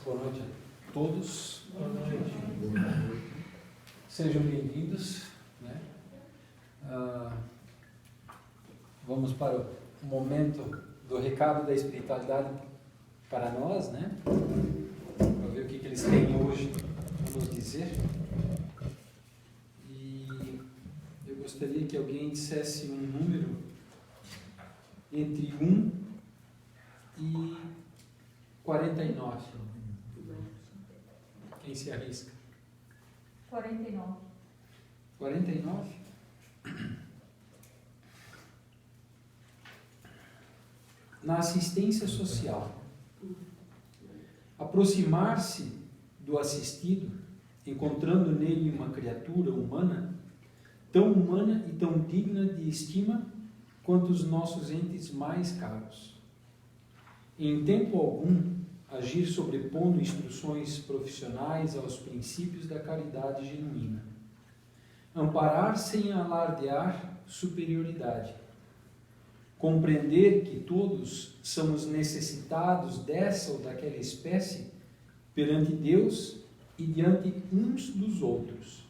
Boa noite a todos. Boa noite. Sejam bem-vindos. Né? Vamos para o momento do recado da espiritualidade para nós, né? Para ver o que eles têm hoje a nos dizer. E eu gostaria que alguém dissesse um número entre 1 e 49. Quem se arrisca? 49. 49? Na assistência social. Aproximar-se do assistido, encontrando nele uma criatura humana, tão humana e tão digna de estima quanto os nossos entes mais caros. Em tempo algum, agir sobrepondo instruções profissionais aos princípios da caridade genuína. Amparar sem alardear superioridade. Compreender que todos somos necessitados dessa ou daquela espécie perante Deus e diante uns dos outros.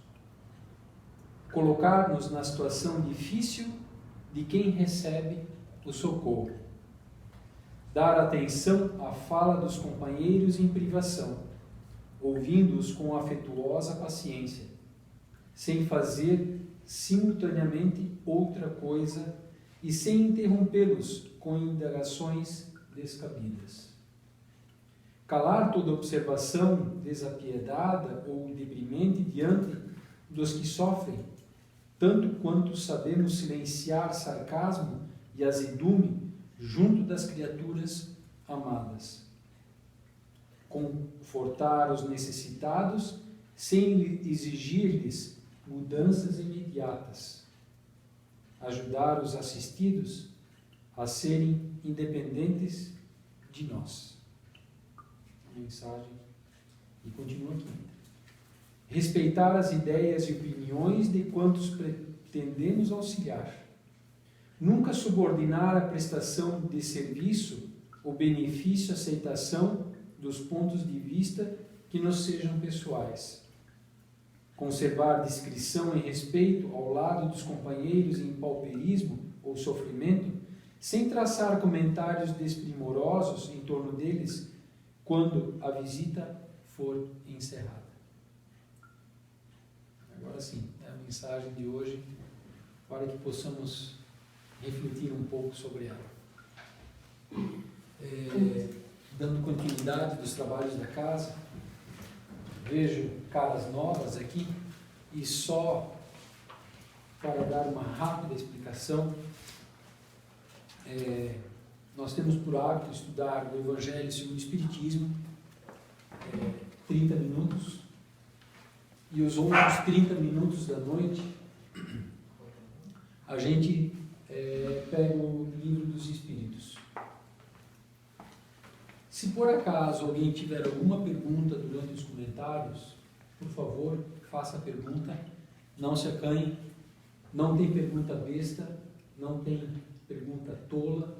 Colocar-nos na situação difícil de quem recebe o socorro. Dar atenção à fala dos companheiros em privação, ouvindo-os com afetuosa paciência, sem fazer simultaneamente outra coisa e sem interrompê-los com indagações descabidas. Calar toda observação desapiedada ou deprimente diante dos que sofrem, tanto quanto sabemos silenciar sarcasmo e azedume junto das criaturas amadas. Confortar os necessitados sem exigir-lhes mudanças imediatas. Ajudar os assistidos a serem independentes de nós. A mensagem e continua aqui. Respeitar as ideias e opiniões de quantos pretendemos auxiliar. Nunca subordinar a prestação de serviço ou benefício à aceitação dos pontos de vista que nos sejam pessoais. Conservar discrição e respeito ao lado dos companheiros em pauperismo ou sofrimento, sem traçar comentários desprimorosos em torno deles quando a visita for encerrada. Agora sim, é a mensagem de hoje para que possamos refletir um pouco sobre ela. Dando continuidade dos trabalhos da casa, vejo caras novas aqui e só para dar uma rápida explicação, nós temos por hábito estudar o Evangelho segundo o Espiritismo, 30 minutos, e os outros 30 minutos da noite a gente pega o Livro dos Espíritos. Se por acaso alguém tiver alguma pergunta durante os comentários, por favor, faça a pergunta, não se acanhe, não tem pergunta besta, não tem pergunta tola,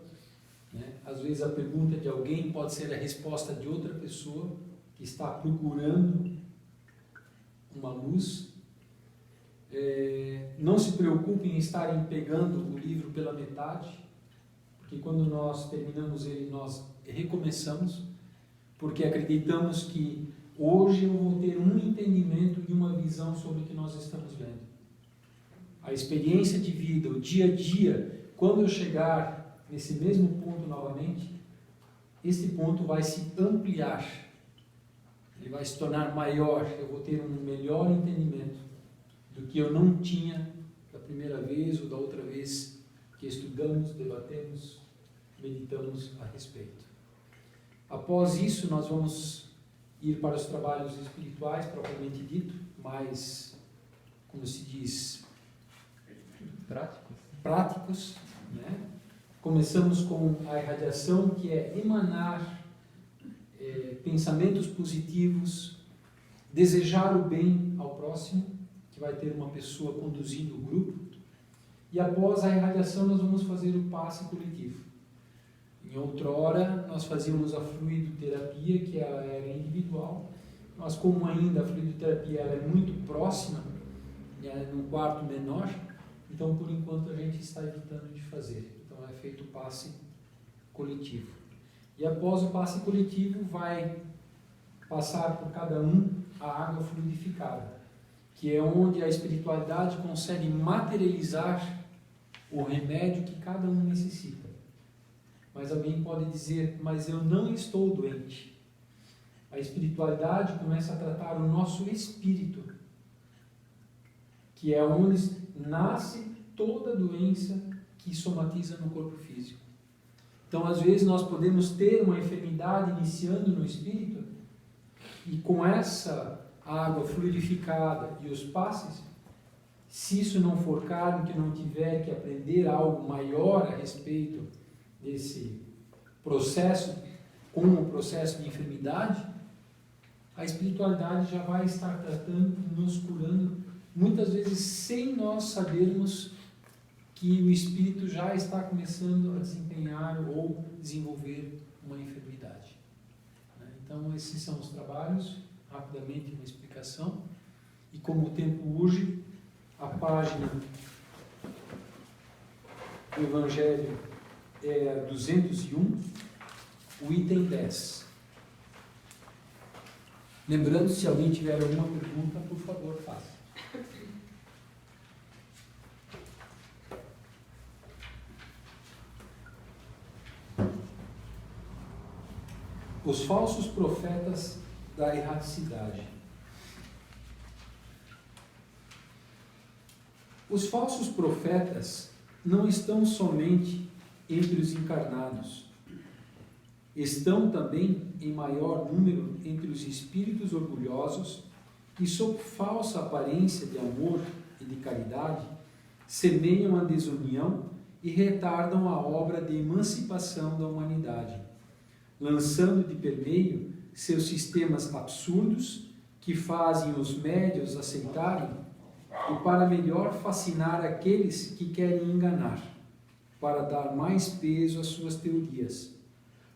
né? Às vezes a pergunta de alguém pode ser a resposta de outra pessoa que está procurando uma luz. Não se preocupem em estarem pegando o livro pela metade, porque quando nós terminamos ele, nós recomeçamos, porque acreditamos que hoje eu vou ter um entendimento e uma visão sobre o que nós estamos lendo. A experiência de vida, o dia a dia, quando eu chegar nesse mesmo ponto novamente, esse ponto vai se ampliar, ele vai se tornar maior, eu vou ter um melhor entendimento do que eu não tinha da primeira vez ou da outra vez que estudamos, debatemos, meditamos a respeito. Após isso, nós vamos ir para os trabalhos espirituais, propriamente dito, mais, como se diz, práticos, né? Começamos com a irradiação, que é emanar pensamentos positivos, desejar o bem ao próximo, que vai ter uma pessoa conduzindo o grupo, e após a irradiação nós vamos fazer o passe coletivo. Em outrora, nós fazíamos a fluidoterapia, que era individual, mas como ainda a fluidoterapia ela é muito próxima, num quarto menor, então por enquanto a gente está evitando de fazer. Então é feito o passe coletivo. E após o passe coletivo vai passar por cada um a água fluidificada, que é onde a espiritualidade consegue materializar o remédio que cada um necessita. Mas alguém pode dizer, mas eu não estou doente. A espiritualidade começa a tratar o nosso espírito, que é onde nasce toda doença que somatiza no corpo físico. Então, às vezes, nós podemos ter uma enfermidade iniciando no espírito, e com essa água fluidificada e os passes, se isso não for caro, que não tiver que aprender algo maior a respeito desse processo, como o processo de enfermidade, a espiritualidade já vai estar tratando, nos curando, muitas vezes sem nós sabermos que o espírito já está começando a desempenhar ou desenvolver uma enfermidade. Então, esses são os trabalhos, rapidamente uma explicação, e como o tempo urge, a página do Evangelho é 201, o item 10. Lembrando, se alguém tiver alguma pergunta, por favor, faça. Os falsos profetas da erraticidade. Os falsos profetas não estão somente entre os encarnados, estão também em maior número entre os espíritos orgulhosos que, sob falsa aparência de amor e de caridade, semeiam a desunião e retardam a obra de emancipação da humanidade, lançando de permeio seus sistemas absurdos que fazem os médios aceitarem e para melhor fascinar aqueles que querem enganar, para dar mais peso às suas teorias.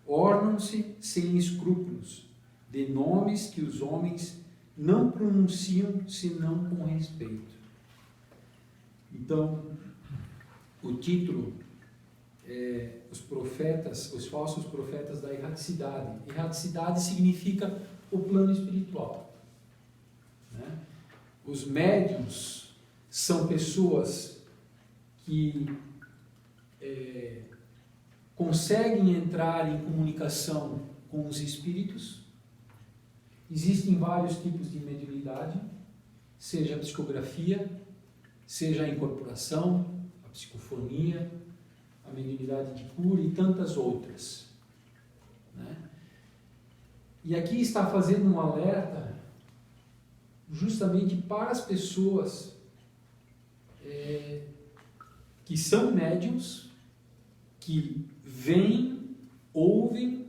Ornam-se sem escrúpulos de nomes que os homens não pronunciam senão com respeito. Então, o título é os falsos profetas da erraticidade. Erraticidade significa o plano espiritual, né? Os médiuns são pessoas que conseguem entrar em comunicação com os espíritos. Existem vários tipos de mediunidade, seja a psicografia, seja a incorporação, a psicofonia, a mediunidade de cura e tantas outras, né? E aqui está fazendo um alerta justamente para as pessoas que são médiuns, que veem, ouvem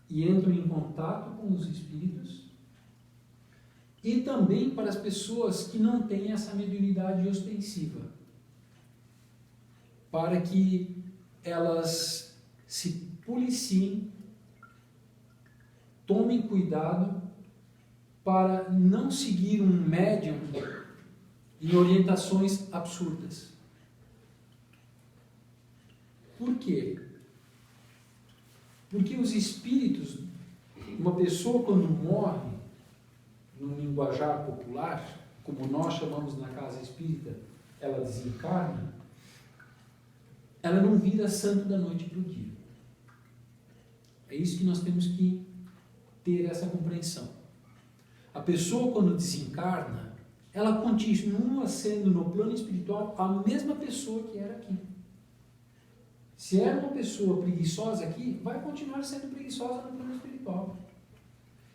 e entram em contato com os espíritos, e também para as pessoas que não têm essa mediunidade ostensiva, para que elas se policiem, tomem cuidado para não seguir um médium em orientações absurdas. Por quê? Porque os espíritos, uma pessoa quando morre, no linguajar popular, como nós chamamos na casa espírita, ela desencarna, ela não vira santo da noite para o dia. É isso que nós temos que ter essa compreensão. A pessoa quando desencarna, ela continua sendo no plano espiritual a mesma pessoa que era aqui. Se era uma pessoa preguiçosa aqui, vai continuar sendo preguiçosa no plano espiritual.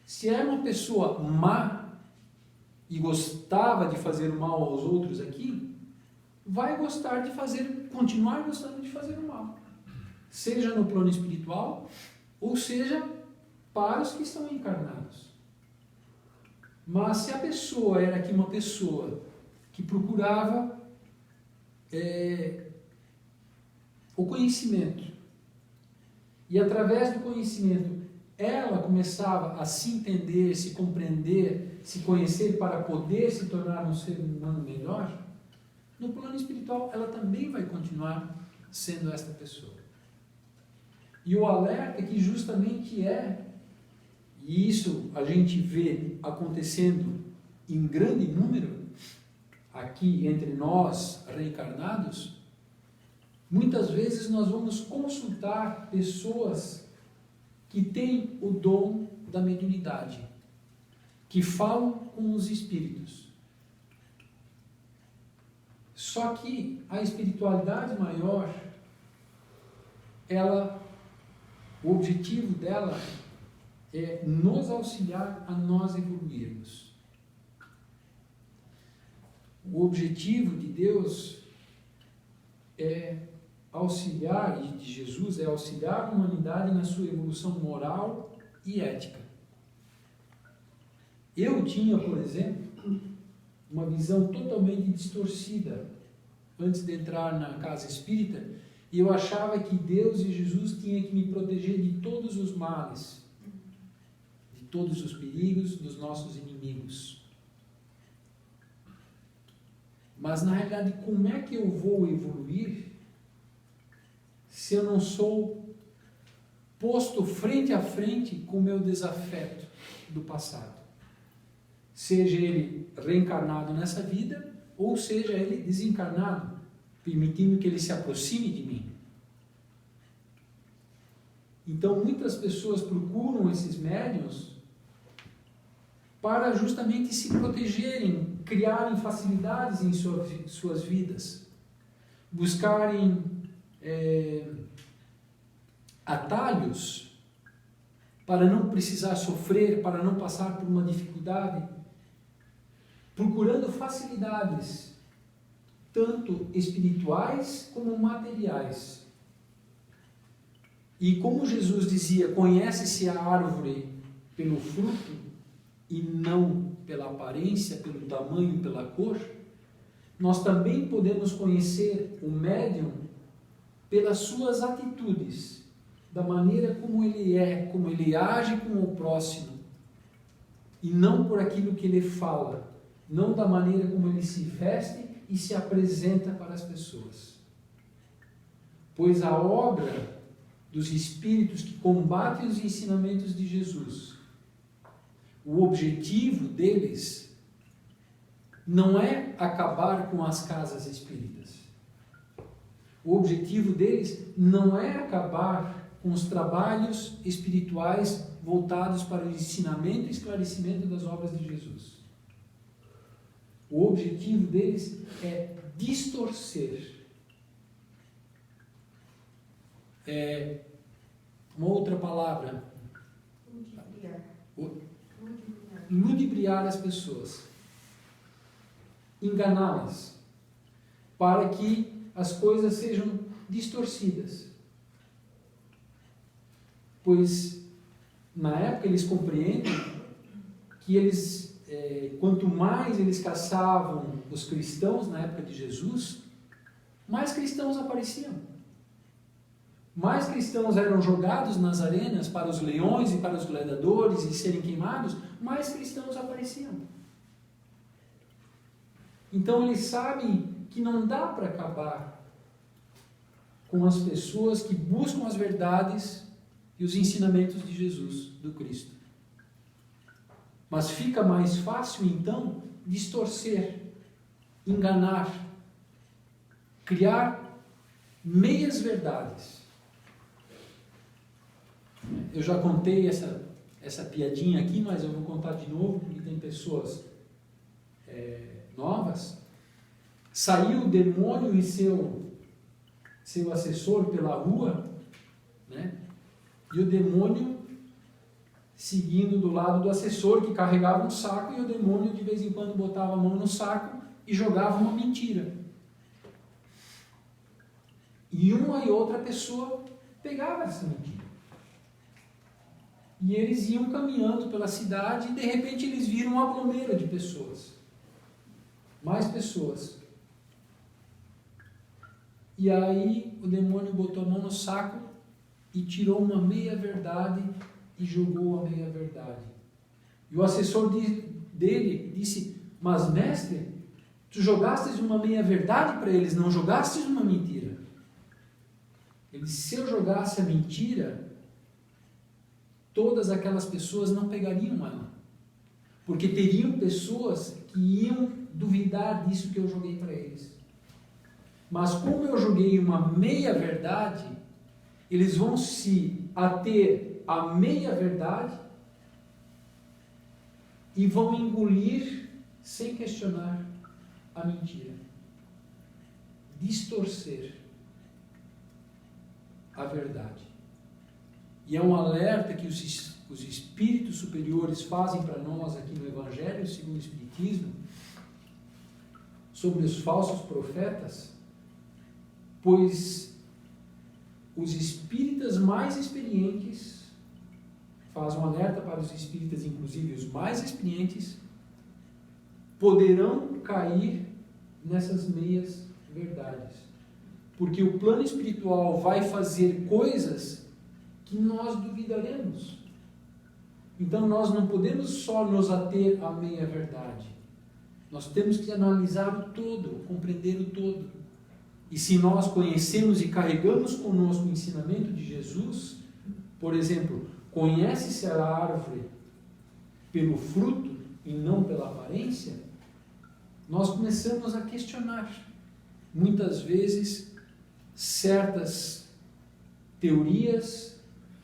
Se era uma pessoa má e gostava de fazer o mal aos outros aqui, vai gostar de continuar gostando de fazer o mal. Seja no plano espiritual, ou seja, para os que estão encarnados. Mas se a pessoa era aqui uma pessoa que procurava o conhecimento E através do conhecimento, ela começava a se entender, se compreender, se conhecer para poder se tornar um ser humano melhor. No plano espiritual, ela também vai continuar sendo esta pessoa. E o alerta que justamente e isso a gente vê acontecendo em grande número, aqui entre nós reencarnados, muitas vezes nós vamos consultar pessoas que têm o dom da mediunidade, que falam com os espíritos. Só que a espiritualidade maior, o objetivo dela é nos auxiliar a nós evoluirmos. O objetivo de Deus é auxiliar, e de Jesus é auxiliar a humanidade na sua evolução moral e ética. Eu tinha, por exemplo, uma visão totalmente distorcida antes de entrar na casa espírita, e eu achava que Deus e Jesus tinham que me proteger de todos os males, de todos os perigos, dos nossos inimigos. Mas, na realidade, como é que eu vou evoluir se eu não sou posto frente a frente com o meu desafeto do passado? Seja ele reencarnado nessa vida, ou seja ele desencarnado, permitindo que ele se aproxime de mim. Então, muitas pessoas procuram esses médiuns para justamente se protegerem, criarem facilidades em suas vidas, buscarem atalhos para não precisar sofrer, para não passar por uma dificuldade, procurando facilidades, tanto espirituais como materiais. E como Jesus dizia, conhece-se a árvore pelo fruto e não pela aparência, pelo tamanho, pela cor, nós também podemos conhecer o médium pelas suas atitudes, da maneira como ele é, como ele age com o próximo, e não por aquilo que ele fala, não da maneira como ele se veste e se apresenta para as pessoas. Pois a obra dos espíritos que combatem os ensinamentos de Jesus, o objetivo deles não é acabar com as casas espíritas. O objetivo deles não é acabar com os trabalhos espirituais voltados para o ensinamento e esclarecimento das obras de Jesus. O objetivo deles é distorcer. Uma outra palavra. Ludibriar as pessoas. Enganá-las. Para que as coisas sejam distorcidas. Pois, na época, eles compreendem que quanto mais eles caçavam os cristãos na época de Jesus, mais cristãos apareciam. Mais cristãos eram jogados nas arenas para os leões e para os gladiadores e serem queimados, mais cristãos apareciam. Então eles sabem que não dá para acabar com as pessoas que buscam as verdades e os ensinamentos de Jesus, do Cristo. Mas fica mais fácil, então, distorcer, enganar, criar meias verdades. Eu já contei essa piadinha aqui, mas eu vou contar de novo, porque tem pessoas novas. Saiu o demônio e seu assessor pela rua, né? E o demônio seguindo do lado do assessor, que carregava um saco, e o demônio de vez em quando botava a mão no saco e jogava uma mentira. E uma e outra pessoa pegava essa mentira. E eles iam caminhando pela cidade e de repente eles viram um aglomero de pessoas. Mais pessoas. E aí o demônio botou a mão no saco e tirou uma meia-verdade e jogou a meia-verdade. E o assessor dele disse: mas mestre, tu jogastes uma meia-verdade para eles, não jogastes uma mentira. Ele disse: se eu jogasse a mentira, todas aquelas pessoas não pegariam ela. Porque teriam pessoas que iam duvidar disso que eu joguei para eles. Mas como eu joguei uma meia-verdade, eles vão se ater à meia-verdade e vão engolir sem questionar a mentira. Distorcer a verdade. E é um alerta que os espíritos superiores fazem para nós aqui no Evangelho segundo o Espiritismo sobre os falsos profetas, pois os espíritas mais experientes, faz um alerta para os espíritas, inclusive os mais experientes, poderão cair nessas meias verdades. Porque o plano espiritual vai fazer coisas que nós duvidaremos. Então nós não podemos só nos ater à meia verdade. Nós temos que analisar o todo, compreender o todo. E se nós conhecemos e carregamos conosco o ensinamento de Jesus, por exemplo, conhece-se a árvore pelo fruto e não pela aparência, nós começamos a questionar, muitas vezes, certas teorias,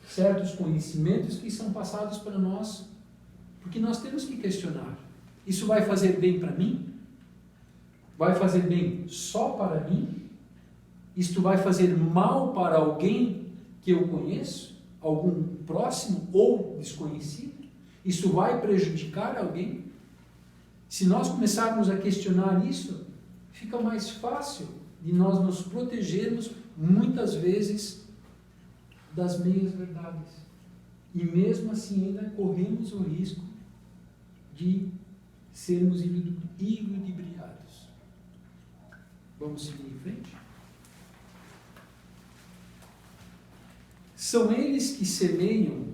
certos conhecimentos que são passados para nós, porque nós temos que questionar. Isso vai fazer bem para mim? Vai fazer bem só para mim? Isto vai fazer mal para alguém que eu conheço? Algum próximo ou desconhecido? Isso vai prejudicar alguém? Se nós começarmos a questionar isso, fica mais fácil de nós nos protegermos, muitas vezes, das meias verdades. E mesmo assim ainda corremos o risco de sermos iludibriados. Vamos seguir em frente? São eles que semeiam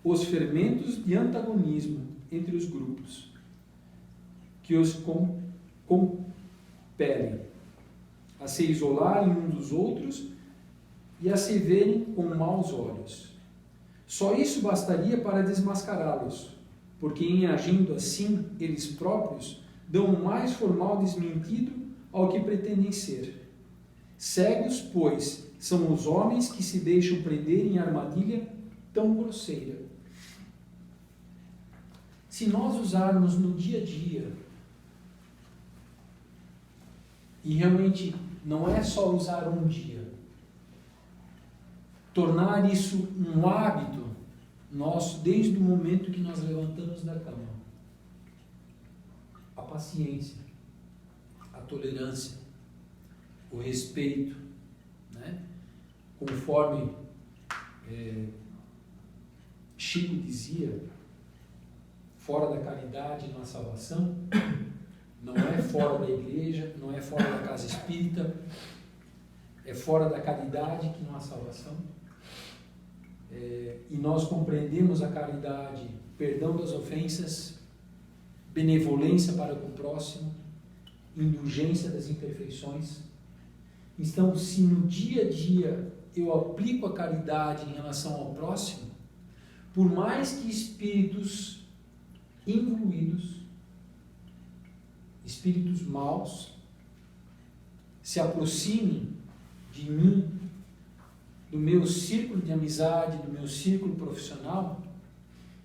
os fermentos de antagonismo entre os grupos, que os compelem a se isolarem uns dos outros e a se verem com maus olhos. Só isso bastaria para desmascará-los, porque em agindo assim, eles próprios dão o mais formal desmentido ao que pretendem ser. Cegos, pois, são os homens que se deixam prender em armadilha tão grosseira. Se nós usarmos no dia a dia, e realmente não é só usar um dia, tornar isso um hábito nosso desde o momento que nós levantamos da cama. A paciência, a tolerância, o respeito, né? Conforme Chico dizia, fora da caridade não há salvação. Não é fora da igreja, não é fora da casa espírita, é fora da caridade que não há salvação. E nós compreendemos a caridade, perdão das ofensas, benevolência para com o próximo, indulgência das imperfeições. Então, se no dia a dia eu aplico a caridade em relação ao próximo, por mais que espíritos involuídos, espíritos maus, se aproximem de mim, do meu círculo de amizade, do meu círculo profissional,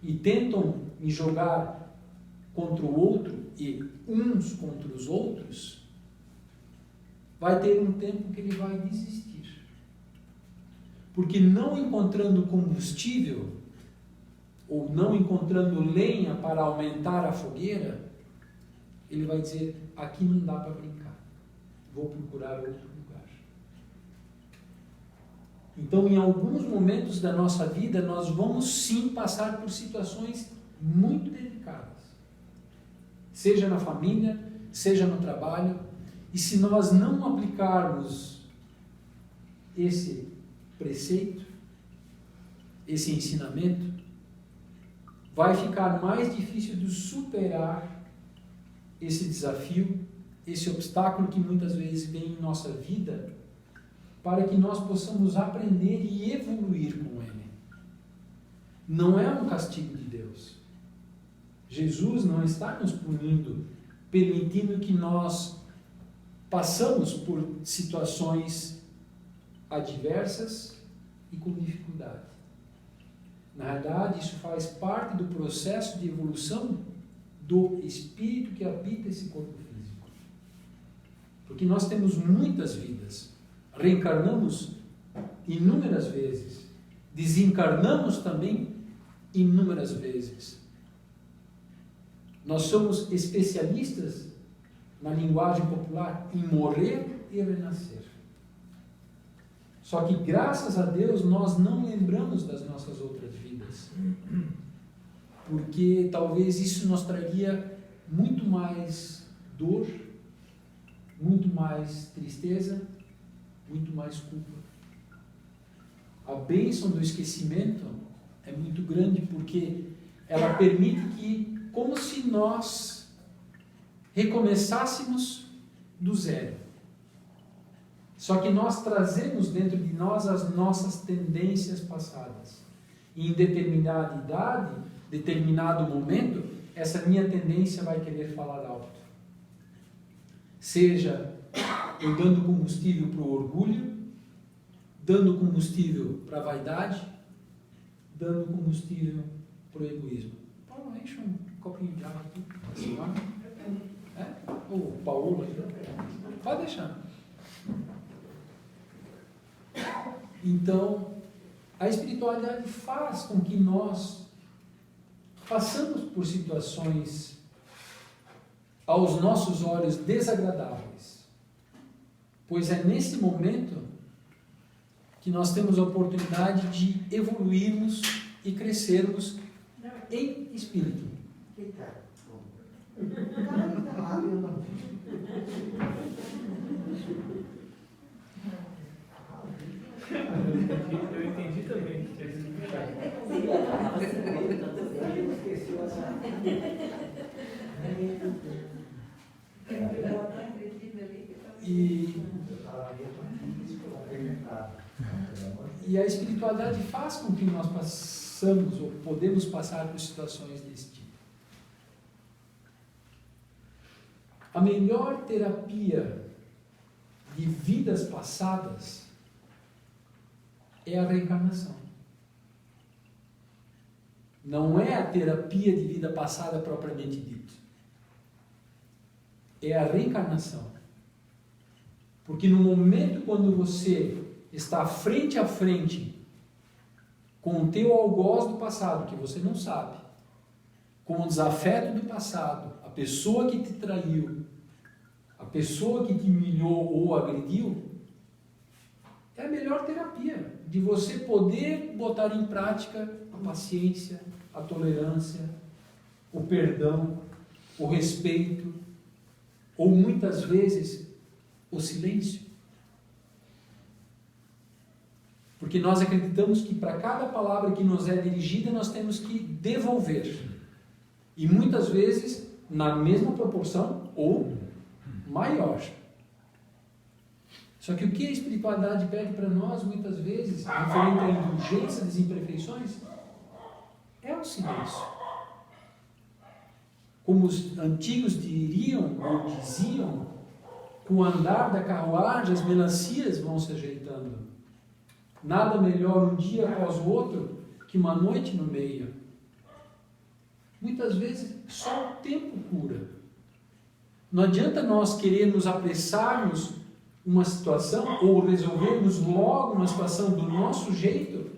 e tentam me jogar contra o outro e uns contra os outros, vai ter um tempo que ele vai desistir. Porque não encontrando combustível, ou não encontrando lenha para aumentar a fogueira, ele vai dizer, aqui não dá para brincar, vou procurar outro lugar. Então, em alguns momentos da nossa vida, nós vamos sim passar por situações muito delicadas. Seja na família, seja no trabalho. E se nós não aplicarmos esse preceito, esse ensinamento, vai ficar mais difícil de superar esse desafio, esse obstáculo que muitas vezes vem em nossa vida, para que nós possamos aprender e evoluir com ele. Não é um castigo de Deus. Jesus não está nos punindo, permitindo que nós passamos por situações adversas e com dificuldade. Na verdade, isso faz parte do processo de evolução do espírito que habita esse corpo físico. Porque nós temos muitas vidas, reencarnamos inúmeras vezes, desencarnamos também inúmeras vezes. Nós somos especialistas, na linguagem popular, em morrer e renascer. Só que, graças a Deus, nós não lembramos das nossas outras vidas. Porque talvez isso nos traria muito mais dor, muito mais tristeza, muito mais culpa. A bênção do esquecimento é muito grande porque ela permite que, como se nós recomeçássemos do zero. Só que nós trazemos dentro de nós as nossas tendências passadas. E em determinada idade, determinado momento, essa minha tendência vai querer falar alto. Seja eu dando combustível para o orgulho, dando combustível para a vaidade, dando combustível para o egoísmo. Paulo, enche um copinho de água aqui. O Paulo, pode deixar. Então, a espiritualidade faz com que nós passamos por situações aos nossos olhos desagradáveis, pois é nesse momento que nós temos a oportunidade de evoluirmos e crescermos em espírito. Eu entendi também que eles me puxaram. E a espiritualidade faz com que nós passamos ou podemos passar por situações desse tipo. A melhor terapia de vidas passadas é a reencarnação. Não é a terapia de vida passada propriamente dita. É a reencarnação. Porque no momento quando você está frente a frente com o teu algoz do passado, que você não sabe, com o desafeto do passado, a pessoa que te traiu, a pessoa que te humilhou ou agrediu, é a melhor terapia de você poder botar em prática a paciência, a tolerância, o perdão, o respeito, ou muitas vezes o silêncio. Porque nós acreditamos que para cada palavra que nos é dirigida, nós temos que devolver. E muitas vezes na mesma proporção ou maior. Só que o que a espiritualidade pede para nós, muitas vezes, referente à indulgência das imperfeições, é o silêncio. Como os antigos diriam ou diziam, com o andar da carruagem as melancias vão se ajeitando. Nada melhor um dia após o outro que uma noite no meio. Muitas vezes só o tempo cura. Não adianta nós querermos apressarmos uma situação ou resolvermos logo uma situação do nosso jeito,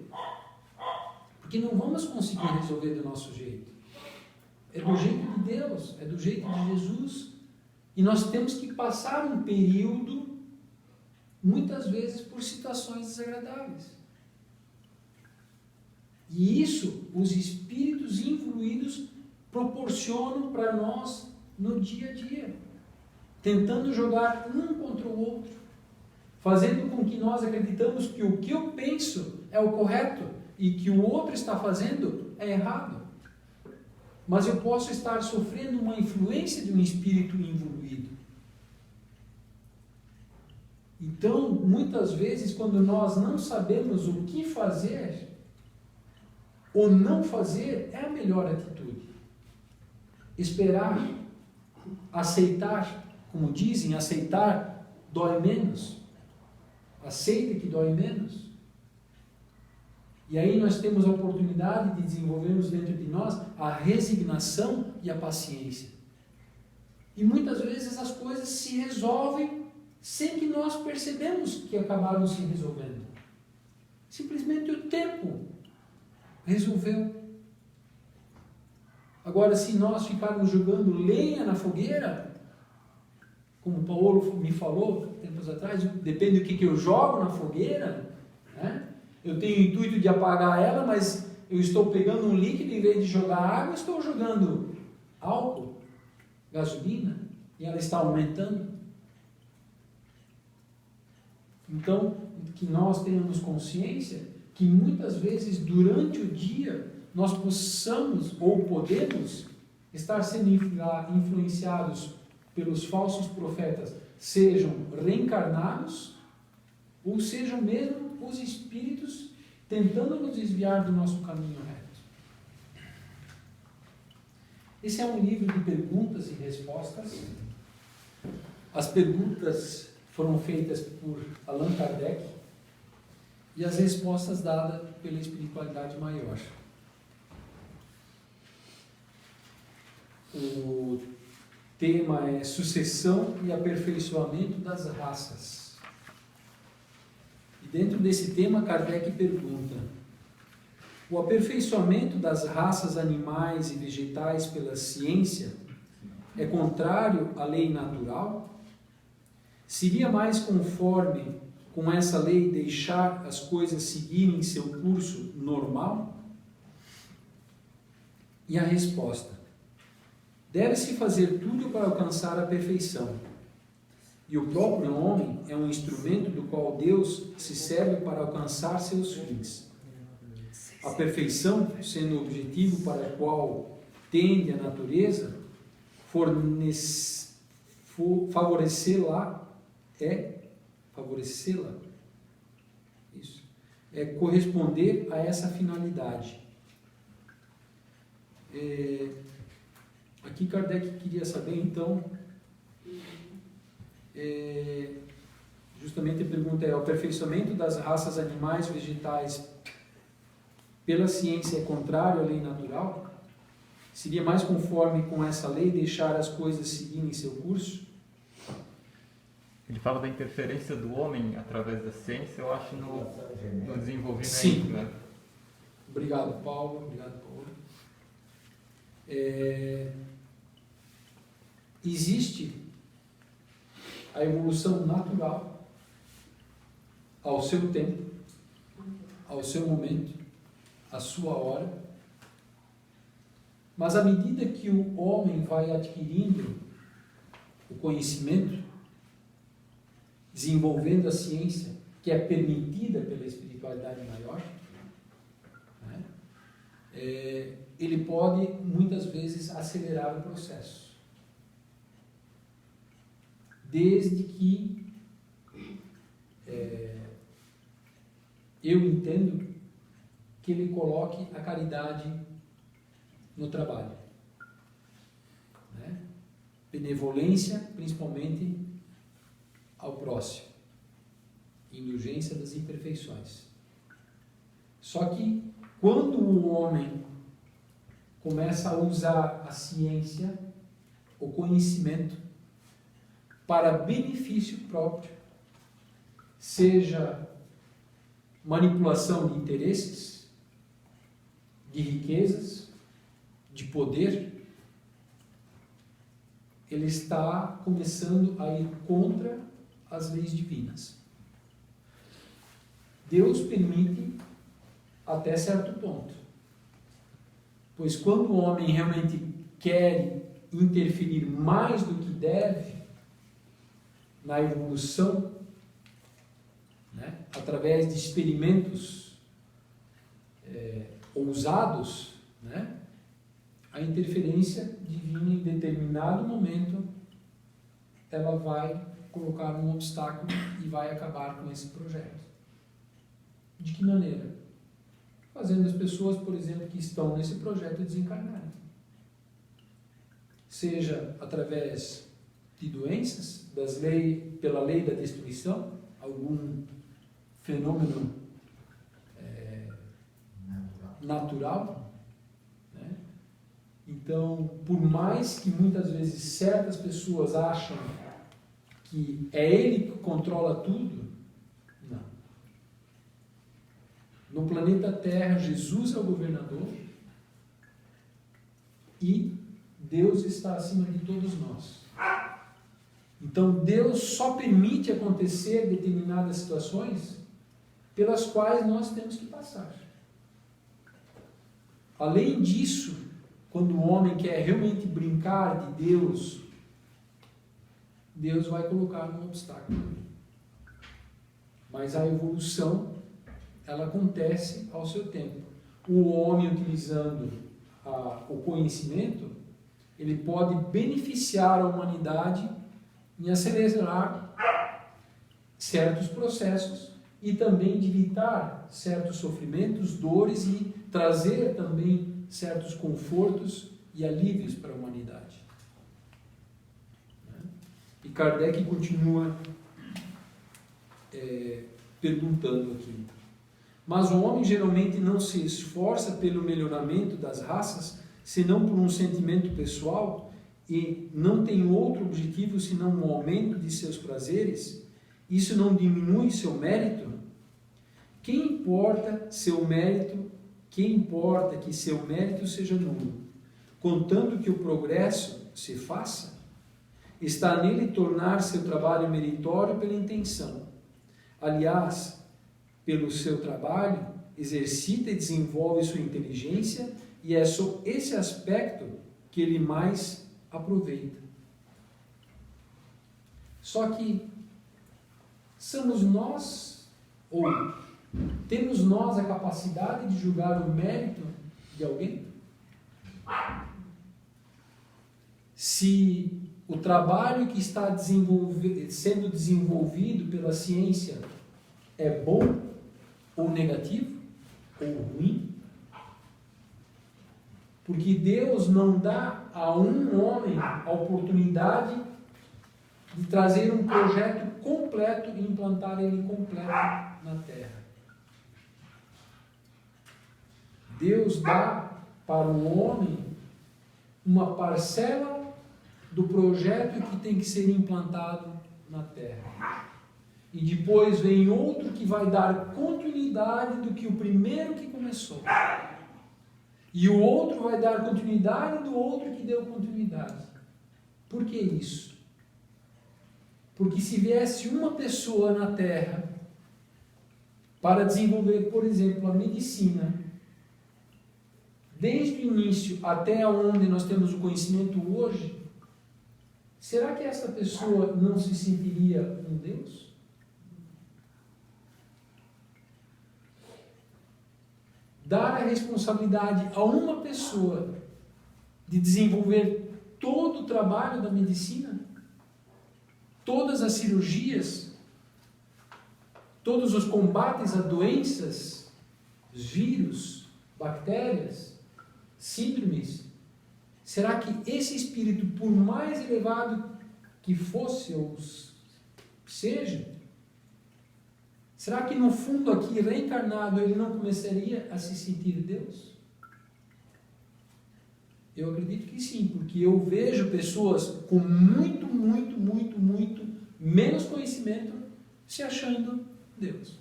porque não vamos conseguir resolver do nosso jeito. É do jeito de Deus, é do jeito de Jesus. E nós temos que passar um período, muitas vezes, por situações desagradáveis. E isso, os espíritos influídos proporcionam para nós no dia a dia, tentando jogar um contra o outro, fazendo com que nós acreditamos que o que eu penso é o correto e que o outro está fazendo é errado. Mas eu posso estar sofrendo uma influência de um espírito involuído. Então, muitas vezes, quando nós não sabemos o que fazer ou não fazer, é a melhor atitude. Esperar, aceitar, como dizem, aceitar dói menos. Aceita que dói menos. E aí nós temos a oportunidade de desenvolvermos dentro de nós a resignação e a paciência. E muitas vezes as coisas se resolvem sem que nós percebemos que acabaram se resolvendo. Simplesmente o tempo resolveu. Agora, se nós ficarmos jogando lenha na fogueira, como o Paulo me falou tempos atrás, depende do que eu jogo na fogueira, né? Eu tenho o intuito de apagar ela, mas eu estou pegando um líquido, em vez de jogar água, estou jogando álcool, gasolina, e ela está aumentando. Então, que nós tenhamos consciência que muitas vezes durante o dia nós possamos ou podemos estar sendo influenciados pelos falsos profetas, sejam reencarnados ou sejam mesmo os espíritos tentando nos desviar do nosso caminho reto. Esse é um livro de perguntas e respostas. As perguntas foram feitas por Allan Kardec e as respostas dadas pela espiritualidade maior. O tema é sucessão e aperfeiçoamento das raças. E dentro desse tema, Kardec pergunta: o aperfeiçoamento das raças animais e vegetais pela ciência é contrário à lei natural? Seria mais conforme com essa lei deixar as coisas seguirem seu curso normal? E a resposta: deve-se fazer tudo para alcançar a perfeição. E o próprio homem é um instrumento do qual Deus se serve para alcançar seus fins. A perfeição, sendo o objetivo para o qual tende a natureza, favorecê-la isso é corresponder a essa finalidade. Aqui Kardec queria saber, então, justamente a pergunta é: o aperfeiçoamento das raças animais e vegetais pela ciência é contrário à lei natural? Seria mais conforme com essa lei deixar as coisas seguirem seu curso? Ele fala da interferência do homem através da ciência, eu acho, no desenvolvimento. Sim. Né? Obrigado, Paulo. Existe a evolução natural ao seu tempo, ao seu momento, à sua hora, mas à medida que o homem vai adquirindo o conhecimento, desenvolvendo a ciência que é permitida pela espiritualidade maior, né, ele pode muitas vezes acelerar o processo. Desde que eu entendo que ele coloque a caridade no trabalho, né? Benevolência, principalmente ao próximo, indulgência das imperfeições. Só que quando o homem começa a usar a ciência, o conhecimento, para benefício próprio, seja manipulação de interesses, de riquezas, de poder, ele está começando a ir contra as leis divinas. Deus permite até certo ponto, pois quando o homem realmente quer interferir mais do que deve na evolução né, através de experimentos ousados, né, a interferência divina em determinado momento ela vai colocar um obstáculo e vai acabar com esse projeto. De que maneira? Fazendo as pessoas, por exemplo, que estão nesse projeto desencarnarem. Seja através de doenças, pela lei da destruição, algum fenômeno natural, né? Então, por mais que muitas vezes certas pessoas acham que é ele que controla tudo, não. No planeta Terra, Jesus é o governador e Deus está acima de todos nós. Então, Deus só permite acontecer determinadas situações pelas quais nós temos que passar. Além disso, quando o homem quer realmente brincar de Deus, Deus vai colocar um obstáculo. Mas a evolução, ela acontece ao seu tempo. O homem, utilizando o conhecimento, ele pode beneficiar a humanidade em acelerar certos processos e também de evitar certos sofrimentos, dores e trazer também certos confortos e alívios para a humanidade. E Kardec continua perguntando aqui. Mas o homem geralmente não se esforça pelo melhoramento das raças, senão por um sentimento pessoal, e não tem outro objetivo senão o aumento de seus prazeres. Isso não diminui seu mérito? Quem importa que seu mérito seja nulo, contanto que o progresso se faça? Está nele tornar seu trabalho meritório pela intenção. Aliás, pelo seu trabalho, exercita e desenvolve sua inteligência, e é só esse aspecto que ele mais aproveita. Só que somos nós, ou temos nós a capacidade de julgar o mérito de alguém? Se o trabalho que está sendo desenvolvido pela ciência é bom ou negativo ou ruim, porque Deus não dá a um homem a oportunidade de trazer um projeto completo e implantar ele completo na Terra. Deus dá para o homem uma parcela do projeto que tem que ser implantado na Terra. E depois vem outro que vai dar continuidade do que o primeiro que começou. E o outro vai dar continuidade do outro que deu continuidade. Por que isso? Porque se viesse uma pessoa na Terra para desenvolver, por exemplo, a medicina, desde o início até onde nós temos o conhecimento hoje, será que essa pessoa não se sentiria um Deus? Dar a responsabilidade a uma pessoa de desenvolver todo o trabalho da medicina, todas as cirurgias, todos os combates a doenças, vírus, bactérias, síndromes, será que esse espírito, por mais elevado que fosse ou seja, será que no fundo aqui, reencarnado, ele não começaria a se sentir Deus? Eu acredito que sim, porque eu vejo pessoas com muito menos conhecimento se achando Deus.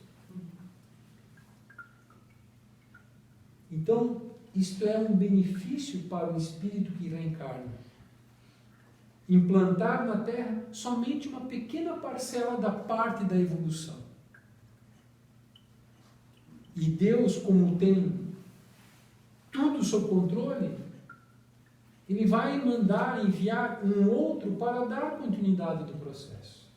Então, isto é um benefício para o espírito que reencarna. Implantar na Terra somente uma pequena parcela da parte da evolução. E Deus, como tem tudo sob controle, Ele vai enviar um outro para dar continuidade do processo.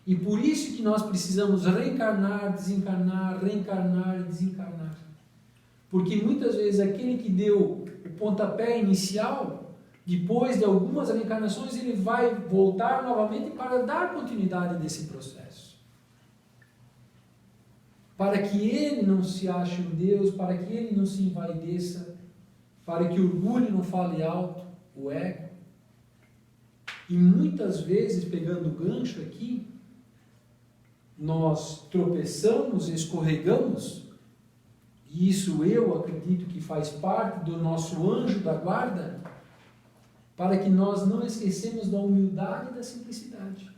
E por isso que nós precisamos reencarnar, desencarnar, reencarnar e desencarnar. Porque muitas vezes aquele que deu o pontapé inicial, depois de algumas reencarnações, ele vai voltar novamente para dar continuidade desse processo. Para que ele não se ache um Deus, para que ele não se envaideça, para que o orgulho não fale alto, o ego. E muitas vezes, pegando o gancho aqui, nós tropeçamos, escorregamos, e isso eu acredito que faz parte do nosso anjo da guarda, para que nós não esquecemos da humildade e da simplicidade.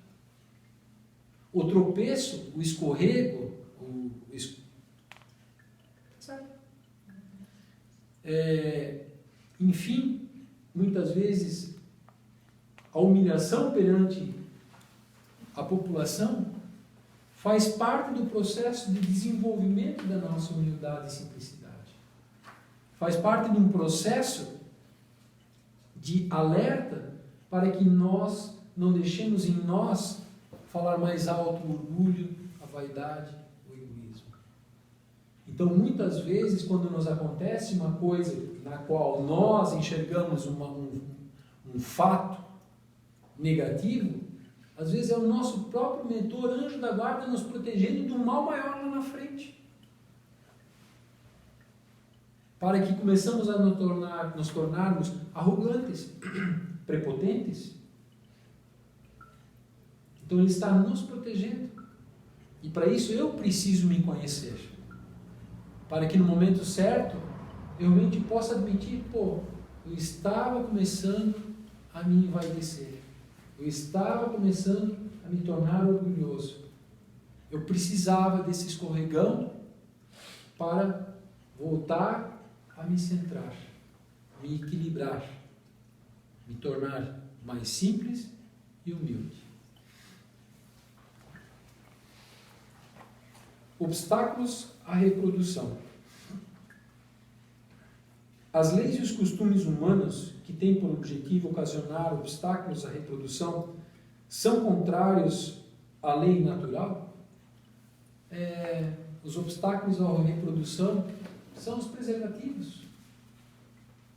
O tropeço, o escorrego, enfim, muitas vezes a humilhação perante a população faz parte do processo de desenvolvimento da nossa humildade e simplicidade. Faz parte de um processo de alerta para que nós não deixemos em nós falar mais alto o orgulho, a vaidade, o egoísmo. Então, muitas vezes, quando nos acontece uma coisa na qual nós enxergamos um fato negativo, às vezes é o nosso próprio mentor, anjo da guarda, nos protegendo do mal maior lá na frente. Para que começamos a nos tornarmos arrogantes, prepotentes. Então ele está nos protegendo. E para isso eu preciso me conhecer. Para que no momento certo eu realmente possa admitir, eu estava começando a me envaidecer. Eu estava começando a me tornar orgulhoso. Eu precisava desse escorregão para voltar a me centrar, me equilibrar, me tornar mais simples e humilde. Obstáculos à reprodução. As leis e os costumes humanos que têm por objetivo ocasionar obstáculos à reprodução são contrários à lei natural? Os obstáculos à reprodução são os preservativos,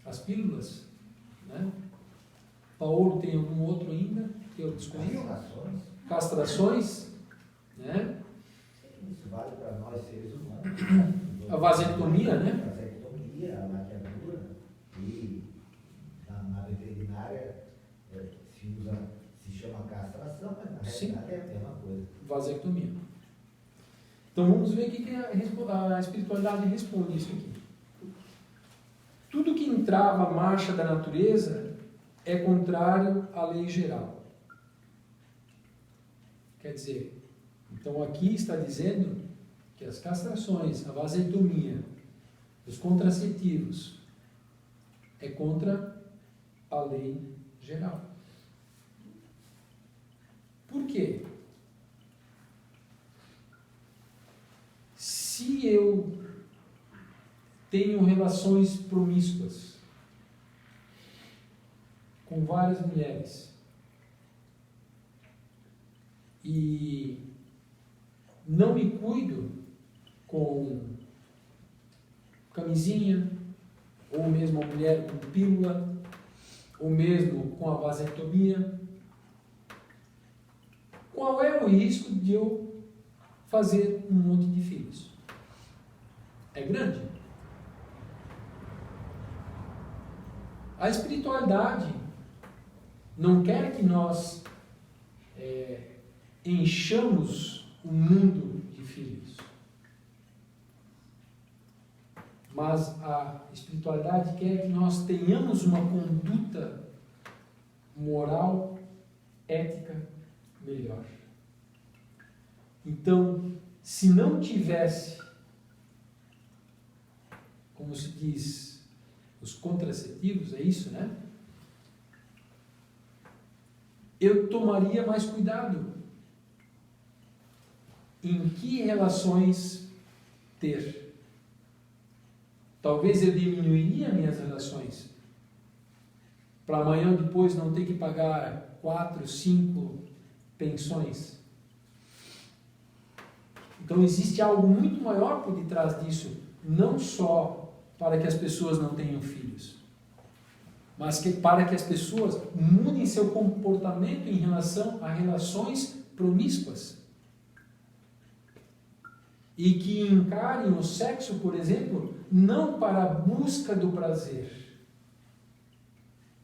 as pílulas, né? Paulo tem algum outro ainda que eu desconheço? Castrações, né? Isso vale para nós seres humanos. A vasectomia, né? A vasectomia, a laqueadura, e na veterinária se chama castração, mas na realidade é a mesma coisa. Vasectomia. Então vamos ver o que a espiritualidade responde isso aqui. Tudo que entrava a marcha da natureza é contrário à lei geral. Quer dizer, então aqui está dizendo que as castrações, a vasectomia, os contraceptivos é contra a lei geral. Por quê? Se eu tenho relações promíscuas com várias mulheres e não me cuido com camisinha, ou mesmo a mulher com pílula, ou mesmo com a vasectomia, qual é o risco de eu fazer um monte de filhos? É grande. A espiritualidade não quer que nós enchamos o mundo de filhos. Mas a espiritualidade quer que nós tenhamos uma conduta moral, ética melhor. Então, se não tivesse, como se diz, os contraceptivos, é isso, né? Eu tomaria mais cuidado em que relações ter. Talvez eu diminuiria minhas relações para amanhã ou depois não ter que pagar 4, 5 pensões. Então existe algo muito maior por detrás disso, não só para que as pessoas não tenham filhos, mas para que as pessoas mudem seu comportamento em relação a relações promíscuas. E que encarem o sexo, por exemplo, não para a busca do prazer.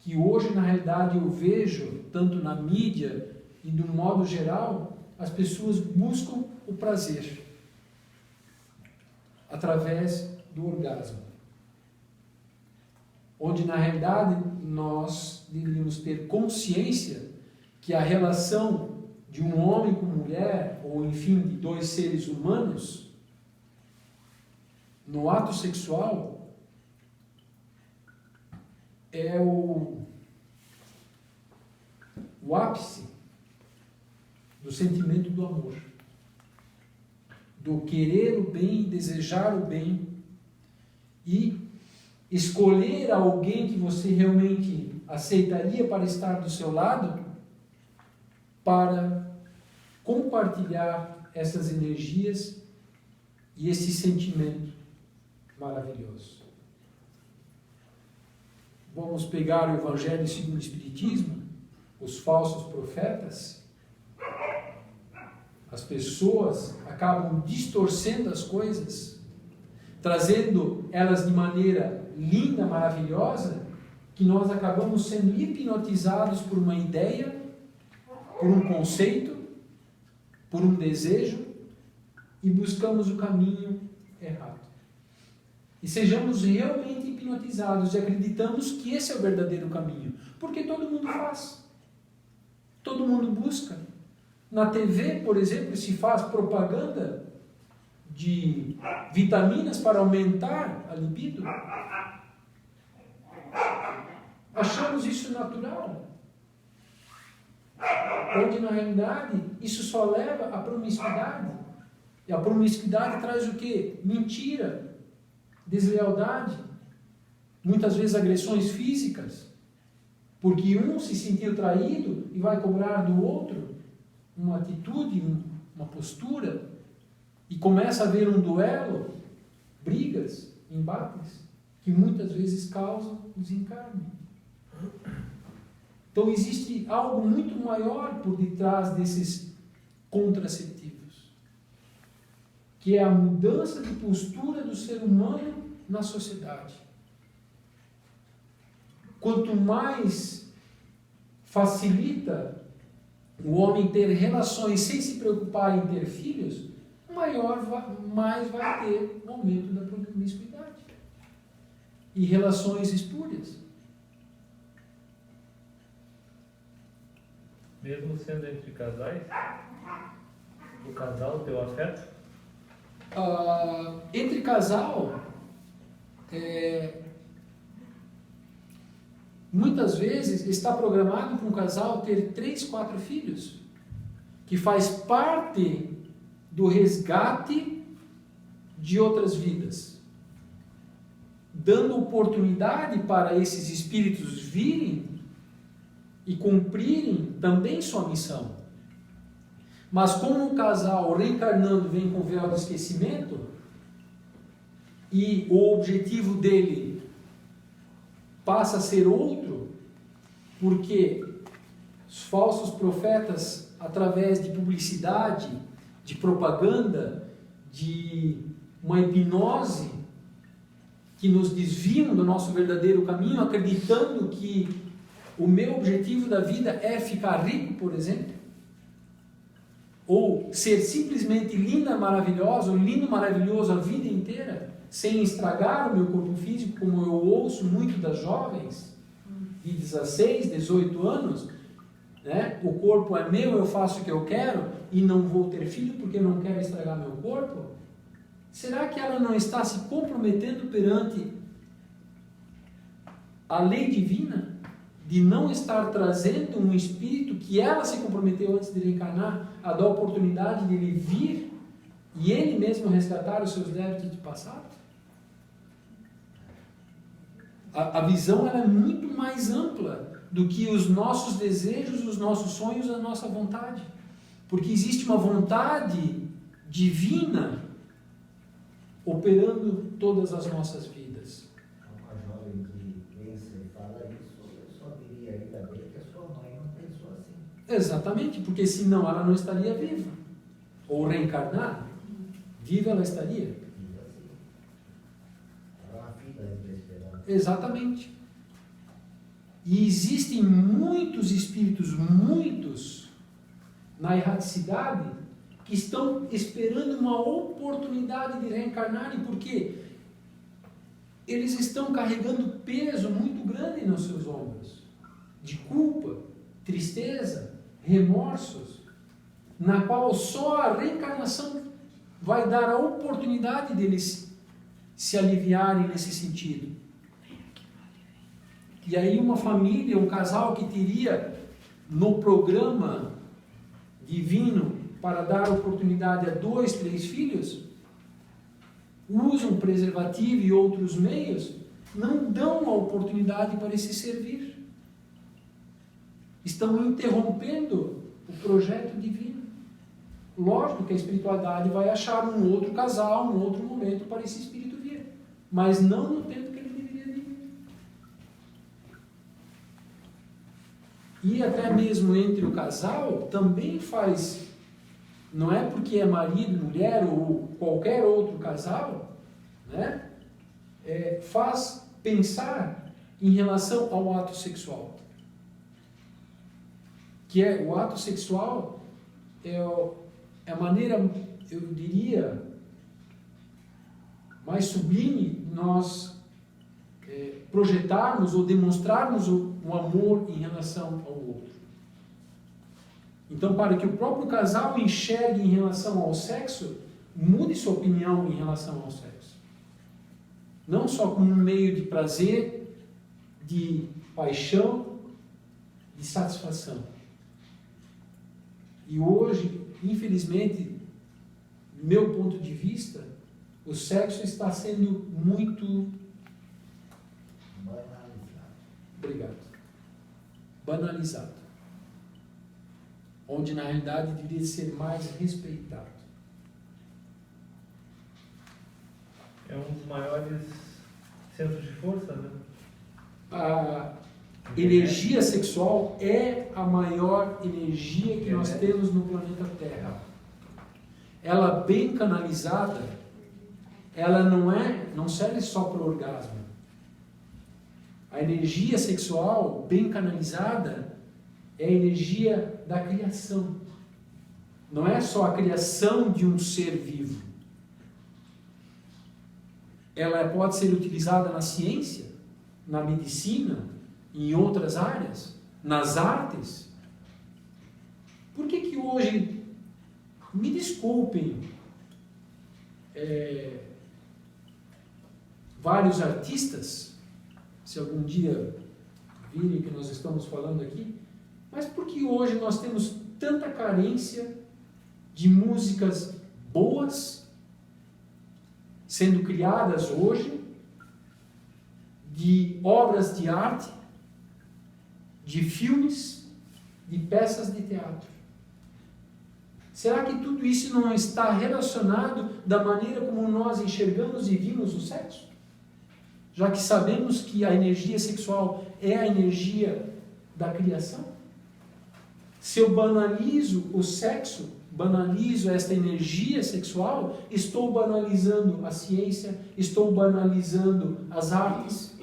Que hoje, na realidade, eu vejo, tanto na mídia e de um modo geral, as pessoas buscam o prazer através do orgasmo. Onde, na realidade, nós deveríamos ter consciência que a relação de um homem com mulher, ou enfim, de dois seres humanos, no ato sexual, é o ápice do sentimento do amor, do querer o bem, desejar o bem e escolher alguém que você realmente aceitaria para estar do seu lado, para compartilhar essas energias e esse sentimento maravilhoso. Vamos pegar o Evangelho segundo o Espiritismo, os falsos profetas. As pessoas acabam distorcendo as coisas, trazendo elas de maneira linda, maravilhosa, que nós acabamos sendo hipnotizados por uma ideia, por um conceito, por um desejo, e buscamos o caminho errado. E sejamos realmente hipnotizados e acreditamos que esse é o verdadeiro caminho, porque todo mundo faz, todo mundo busca. Na TV, por exemplo, se faz propaganda de vitaminas para aumentar a libido. Achamos isso natural. Onde, na realidade, isso só leva à promiscuidade. E a promiscuidade traz o quê? Mentira, deslealdade, muitas vezes agressões físicas, porque um se sentiu traído e vai cobrar do outro uma atitude, uma postura, e começa a haver um duelo, brigas, embates, que muitas vezes causam desencarne. Então existe algo muito maior por detrás desses contraceptivos, que é a mudança de postura do ser humano na sociedade. Quanto mais facilita o homem ter relações sem se preocupar em ter filhos, mais vai ter o aumento da promiscuidade e relações espúrias. Mesmo sendo entre casais, o casal tem o afeto? Entre casal, muitas vezes está programado para um casal ter 3, 4 filhos, que faz parte do resgate de outras vidas, dando oportunidade para esses espíritos virem e cumprirem também sua missão. Mas como um casal reencarnando vem com véu do esquecimento, e o objetivo dele passa a ser outro, porque os falsos profetas, através de publicidade, de propaganda, de uma hipnose, que nos desviam do nosso verdadeiro caminho, acreditando que o meu objetivo da vida é ficar rico, por exemplo, ou ser simplesmente linda, maravilhosa, ou lindo, maravilhoso a vida inteira, sem estragar o meu corpo físico, como eu ouço muito das jovens de 16, 18 anos, né? O corpo é meu, eu faço o que eu quero e não vou ter filho porque eu não quero estragar meu corpo. Será que ela não está se comprometendo perante a lei divina de não estar trazendo um espírito que ela se comprometeu antes de reencarnar a dar a oportunidade de ele vir e ele mesmo resgatar os seus débitos de passado? A visão ela é muito mais ampla do que os nossos desejos, os nossos sonhos, a nossa vontade. Porque existe uma vontade divina operando todas as nossas vidas. Uma jovem que pensa e fala isso, eu só diria ainda bem que a sua mãe não pensou assim. Exatamente, porque senão ela não estaria viva. Ou reencarnada. Viva ela estaria. Diz assim. Estava na fila ainda esperando. Exatamente. E existem muitos espíritos, muitos, na erraticidade, que estão esperando uma oportunidade de reencarnarem, porque eles estão carregando peso muito grande nos seus ombros, de culpa, tristeza, remorsos, na qual só a reencarnação vai dar a oportunidade deles se aliviarem nesse sentido. E aí uma família, um casal que teria no programa divino para dar oportunidade a 2, 3 filhos, usam preservativo e outros meios, não dão a oportunidade para esse servir. Estão interrompendo o projeto divino. Lógico que a espiritualidade vai achar um outro casal, um outro momento para esse espírito vir, mas não no tempo que ele deveria vir. E até mesmo entre o casal também faz, não é porque é marido, mulher ou qualquer outro casal, né? Faz pensar em relação ao ato sexual. Que é o ato sexual é a maneira, eu diria, mais sublime nós projetarmos ou demonstrarmos o amor em relação ao outro. Então, para que o próprio casal enxergue em relação ao sexo, mude sua opinião em relação ao sexo. Não só como um meio de prazer, de paixão, de satisfação. E hoje, infelizmente, do meu ponto de vista, o sexo está sendo muito... Banalizado. Obrigado. Banalizado. Onde, na realidade, deveria ser mais respeitado. É um dos maiores centros de força, né? A energia sexual é a maior energia que nós temos no planeta Terra. Ela bem canalizada, ela não serve só para o orgasmo. A energia sexual bem canalizada é a energia da criação. Não é só a criação de um ser vivo. Ela pode ser utilizada na ciência, na medicina, em outras áreas, nas artes. Por que hoje, me desculpem, vários artistas, se algum dia virem que nós estamos falando aqui, mas por que hoje nós temos tanta carência de músicas boas sendo criadas hoje, de obras de arte, de filmes, de peças de teatro? Será que tudo isso não está relacionado da maneira como nós enxergamos e vimos o sexo? Já que sabemos que a energia sexual é a energia da criação? Se eu banalizo o sexo, banalizo esta energia sexual, estou banalizando a ciência, estou banalizando as artes.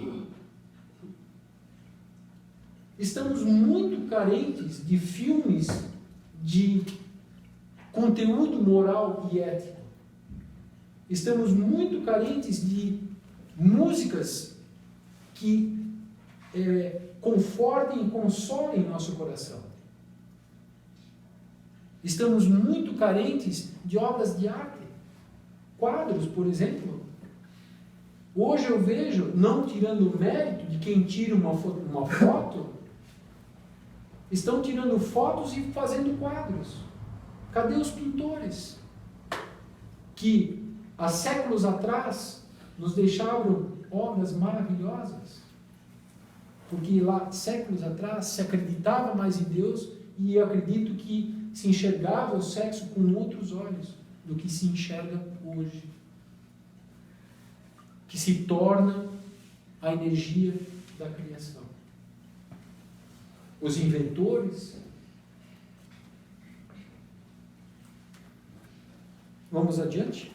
Estamos muito carentes de filmes de conteúdo moral e ético. Estamos muito carentes de músicas que confortem e consolem nosso coração. Estamos muito carentes de obras de arte. Quadros, por exemplo. Hoje eu vejo, não tirando o mérito de quem tira uma foto, estão tirando fotos e fazendo quadros. Cadê os pintores? Que há séculos atrás nos deixaram obras maravilhosas. Porque lá, séculos atrás, se acreditava mais em Deus e eu acredito que se enxergava o sexo com outros olhos. do que se enxerga hoje, que se torna a energia da criação. Os inventores. Vamos adiante?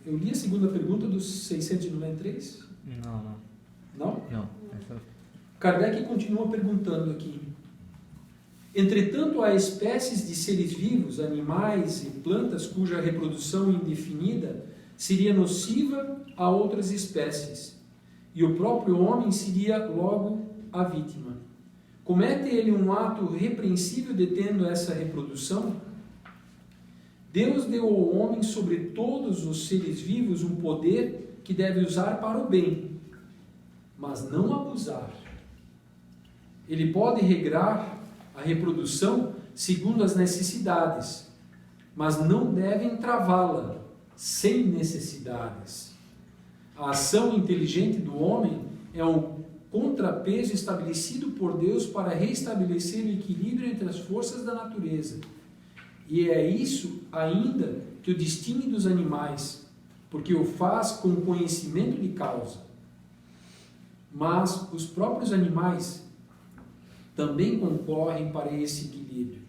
Eu li a segunda pergunta dos 693? Não. Não? Não. Essa... Kardec continua perguntando aqui. Entretanto, há espécies de seres vivos, animais e plantas cuja reprodução indefinida seria nociva a outras espécies, e o próprio homem seria logo a vítima. Comete ele um ato repreensível detendo essa reprodução? Deus deu ao homem sobre todos os seres vivos um poder que deve usar para o bem, mas não abusar. Ele pode regrar a reprodução segundo as necessidades, mas não deve entravá-la sem necessidades. A ação inteligente do homem é um contrapeso estabelecido por Deus para restabelecer o equilíbrio entre as forças da natureza. E é isso ainda que o distingue dos animais, porque o faz com conhecimento de causa. Mas os próprios animais também concorrem para esse equilíbrio,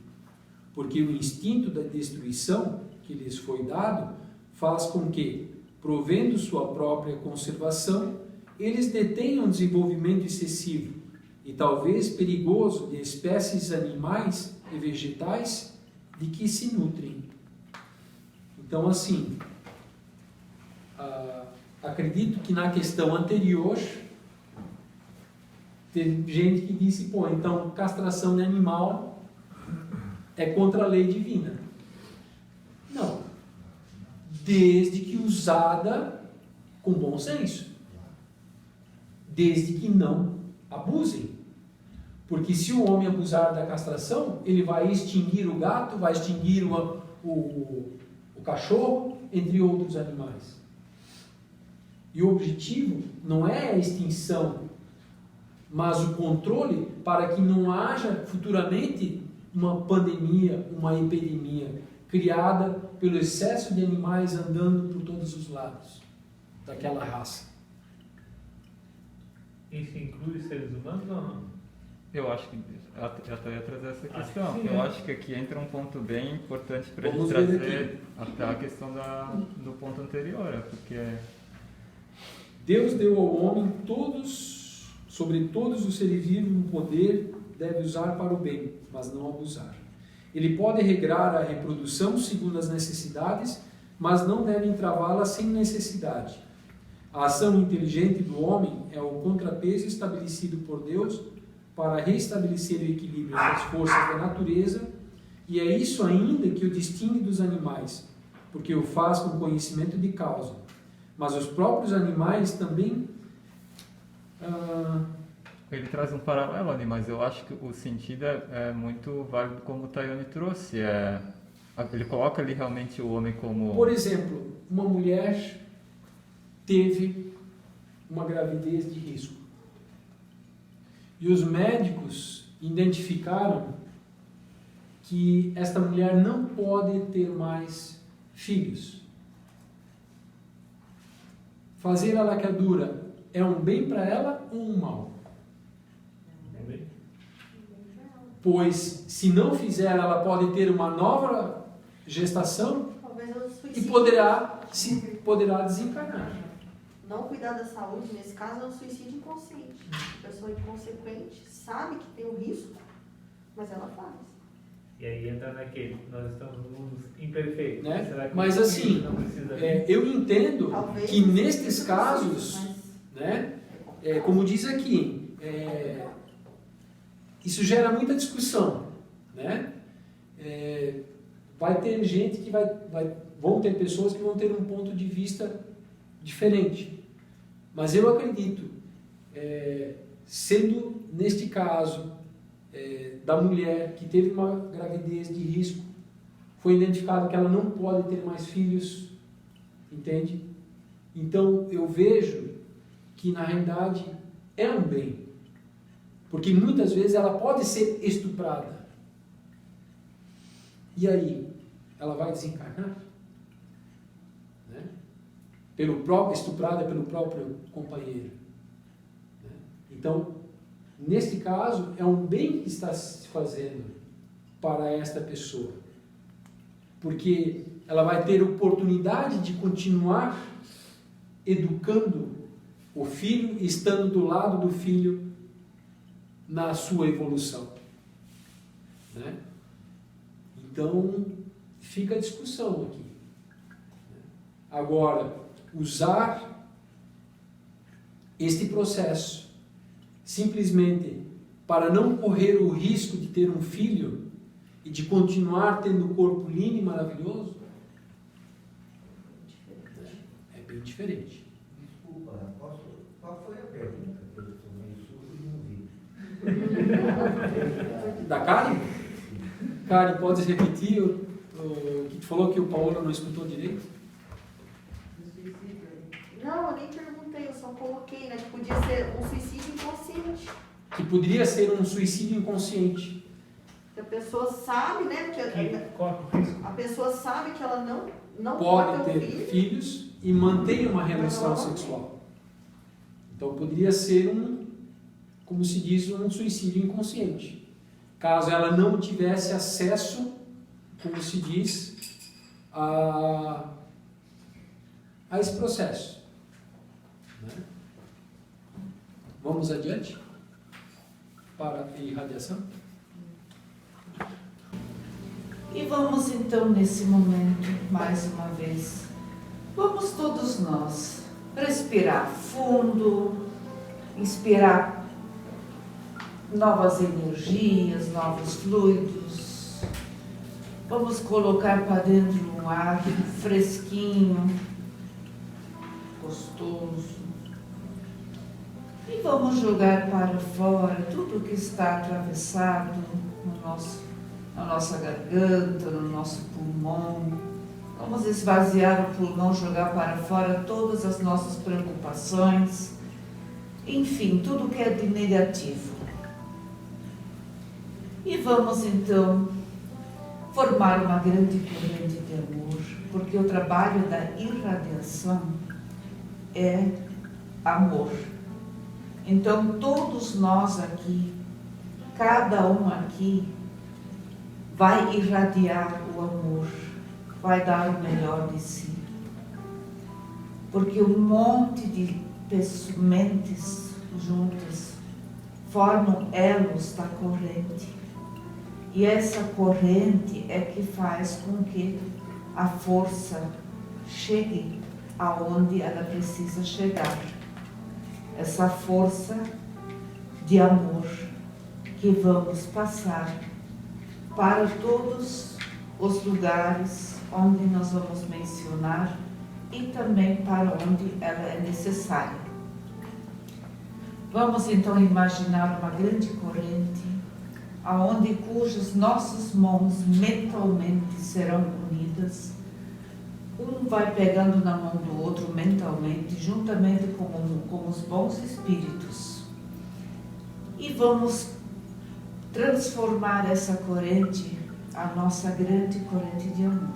porque o instinto da destruição que lhes foi dado faz com que, provendo sua própria conservação, eles detenham desenvolvimento excessivo e talvez perigoso de espécies animais e vegetais de que se nutrem. Então, assim, acredito que na questão anterior teve gente que disse, pô, então castração de animal é contra a lei divina. Não. Desde que usada com bom senso. Desde que não abusem. Porque se o homem abusar da castração, ele vai extinguir o gato, vai extinguir o cachorro, entre outros animais. E o objetivo não é a extinção, mas o controle para que não haja futuramente uma pandemia, uma epidemia criada pelo excesso de animais andando por todos os lados daquela raça. Isso inclui seres humanos ou não? Eu acho que eu até ia trazer essa Acho questão. que sim, Eu né? acho que aqui entra um ponto bem importante para a gente Vamos ver trazer até a questão do ponto anterior, porque Deus deu ao homem sobre todos os seres vivos um poder, deve usar para o bem, mas não abusar. Ele pode regrar a reprodução segundo as necessidades, mas não deve entravá-la sem necessidade. A ação inteligente do homem é o contrapeso estabelecido por Deus para restabelecer o equilíbrio entre as forças da natureza, e é isso ainda que o distingue dos animais, porque o faz com conhecimento de causa. Mas os próprios animais também... ele traz um paralelo ali, mas eu acho que o sentido é muito válido como o Tayoni trouxe. Ele coloca ali realmente o homem como... Por exemplo, uma mulher teve uma gravidez de risco. E os médicos identificaram que esta mulher não pode ter mais filhos. Fazer a laqueadura é um bem para ela ou um mal? Pois, se não fizer, ela pode ter uma nova gestação Talvez ela e suicide. poderá desencarnar. Não cuidar da saúde, nesse caso, é um suicídio inconsciente. A pessoa inconsequente sabe que tem um risco, mas ela faz. E aí entra naquele, nós estamos num mundo imperfeito. Né? Será que Mas assim, não precisa eu entendo Talvez que não nestes seja casos, possível, né, como diz aqui, isso gera muita discussão, né? Vai ter gente que vão ter pessoas que vão ter um ponto de vista diferente, mas eu acredito, sendo neste caso da mulher que teve uma gravidez de risco, foi identificado que ela não pode ter mais filhos, entende? Então eu vejo que na realidade é um bem, Porque muitas vezes ela pode ser estuprada. E aí? Ela vai desencarnar? Né? Estuprada pelo próprio companheiro. Né? Então, neste caso, é um bem que está se fazendo para esta pessoa. Porque ela vai ter oportunidade de continuar educando o filho, estando do lado do filho na sua evolução. Né? Então, fica a discussão aqui. Agora, usar este processo simplesmente para não correr o risco de ter um filho e de continuar tendo um corpo lindo e maravilhoso, é bem diferente. Desculpa, qual foi a pergunta que eu sou meio surdo e não vi? Da Karen? Karen, pode repetir o que tu falou que o Paulo não escutou direito? Não, eu nem perguntei, eu só coloquei, né? Que podia ser um suicídio inconsciente. Que poderia ser um suicídio inconsciente. Que a pessoa sabe, né? Que corre o risco. A pessoa sabe que ela não Pode ter um ter filho. filhos e manter uma relação sexual. Então poderia ser como se diz, um suicídio inconsciente. Caso ela não tivesse acesso, como se diz, a esse processo. Né? Vamos adiante para a irradiação? E vamos então nesse momento, mais uma vez, vamos todos nós respirar fundo, inspirar novas energias, novos fluidos. Vamos colocar para dentro um ar fresquinho, gostoso. E vamos jogar para fora tudo que está atravessado na nossa garganta, no nosso pulmão. Vamos esvaziar o pulmão, jogar para fora todas as nossas preocupações, enfim, tudo que é de negativo. E vamos então formar uma grande corrente de amor, porque o trabalho da irradiação é amor. Então todos nós aqui, cada um aqui, vai irradiar o amor, vai dar o melhor de si. Porque um monte de mentes juntas formam elos da corrente. E essa corrente é que faz com que a força chegue aonde ela precisa chegar. Essa força de amor que vamos passar para todos os lugares onde nós vamos mencionar e também para onde ela é necessária. Vamos então imaginar uma grande corrente cujas nossas mãos mentalmente serão unidas. Um vai pegando na mão do outro mentalmente, juntamente com os bons espíritos. E vamos transformar essa corrente, a nossa grande corrente de amor.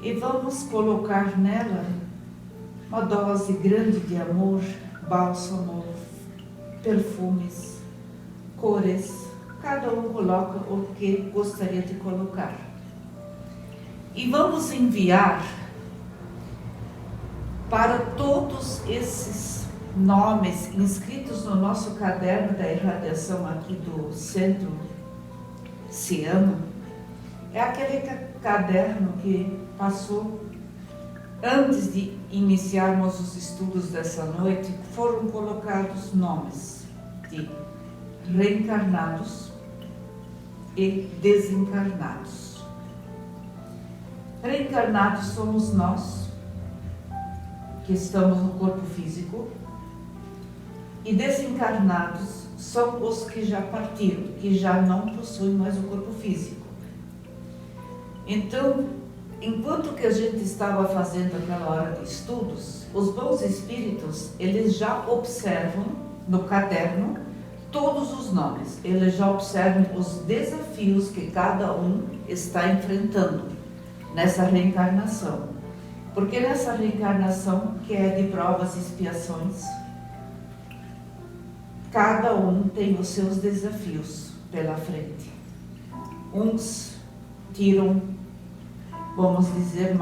E vamos colocar nela uma dose grande de amor, bálsamo, perfumes, cores. Cada um coloca o que gostaria de colocar. E vamos enviar para todos esses nomes inscritos no nosso caderno da irradiação aqui do Centro Ciano. É aquele caderno que passou antes de iniciarmos os estudos dessa noite. Foram colocados nomes de reencarnados e desencarnados. Reencarnados somos nós, que estamos no corpo físico, e desencarnados são os que já partiram, que já não possuem mais o corpo físico. Então, enquanto que a gente estava fazendo aquela hora de estudos, os bons espíritos, eles já observam no caderno todos os nomes. Eles já observam os desafios que cada um está enfrentando nessa reencarnação. Porque nessa reencarnação, que é de provas e expiações, cada um tem os seus desafios pela frente. Uns tiram, vamos dizer,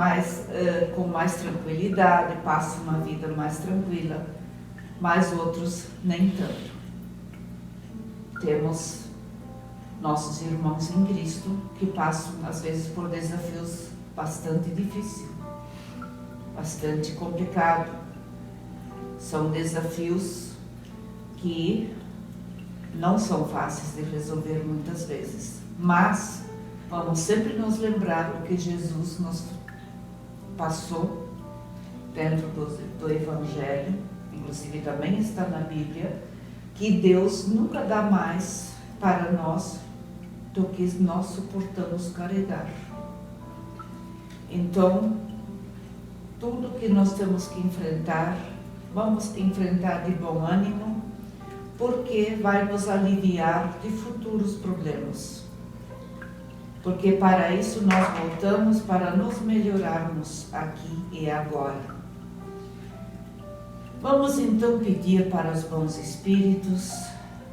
com mais tranquilidade, passam uma vida mais tranquila, mas outros nem tanto. Temos nossos irmãos em Cristo que passam, às vezes, por desafios bastante difíceis, bastante complicados. São desafios que não são fáceis de resolver muitas vezes, mas vamos sempre nos lembrar o que Jesus nos passou dentro do Evangelho, inclusive também está na Bíblia, que Deus nunca dá mais para nós do que nós suportamos carregar. Então, tudo que nós temos que enfrentar, vamos enfrentar de bom ânimo, porque vai nos aliviar de futuros problemas. Porque para isso nós voltamos, para nos melhorarmos aqui e agora. Vamos então pedir para os bons espíritos,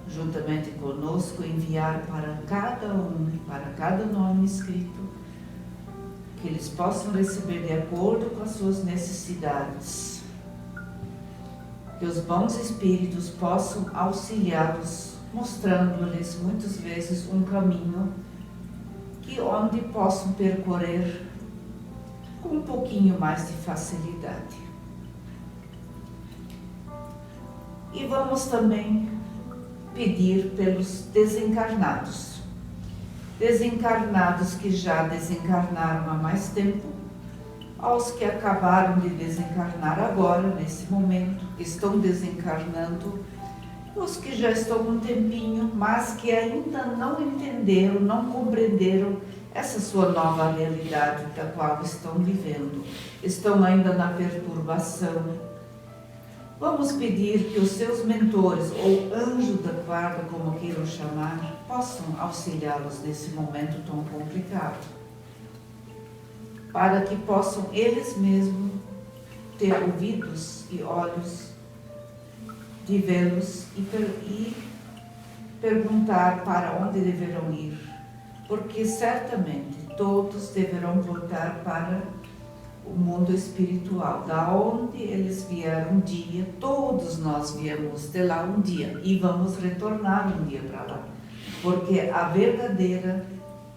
juntamente conosco, enviar para cada um, para cada nome escrito, que eles possam receber de acordo com as suas necessidades. Que os bons espíritos possam auxiliá-los, mostrando-lhes muitas vezes um caminho onde possam percorrer com um pouquinho mais de facilidade. E vamos também pedir pelos desencarnados. Desencarnados que já desencarnaram há mais tempo, aos que acabaram de desencarnar agora, nesse momento, estão desencarnando, os que já estão um tempinho, mas que ainda não entenderam, não compreenderam essa sua nova realidade da qual estão vivendo, estão ainda na perturbação. Vamos pedir que os seus mentores, ou anjo da guarda, como queiram chamar, possam auxiliá-los nesse momento tão complicado, para que possam eles mesmos ter ouvidos e olhos de vê-los e perguntar para onde deverão ir, porque certamente todos deverão voltar para o mundo espiritual, da onde eles vieram um dia. Todos nós viemos de lá um dia e vamos retornar um dia para lá, porque a verdadeira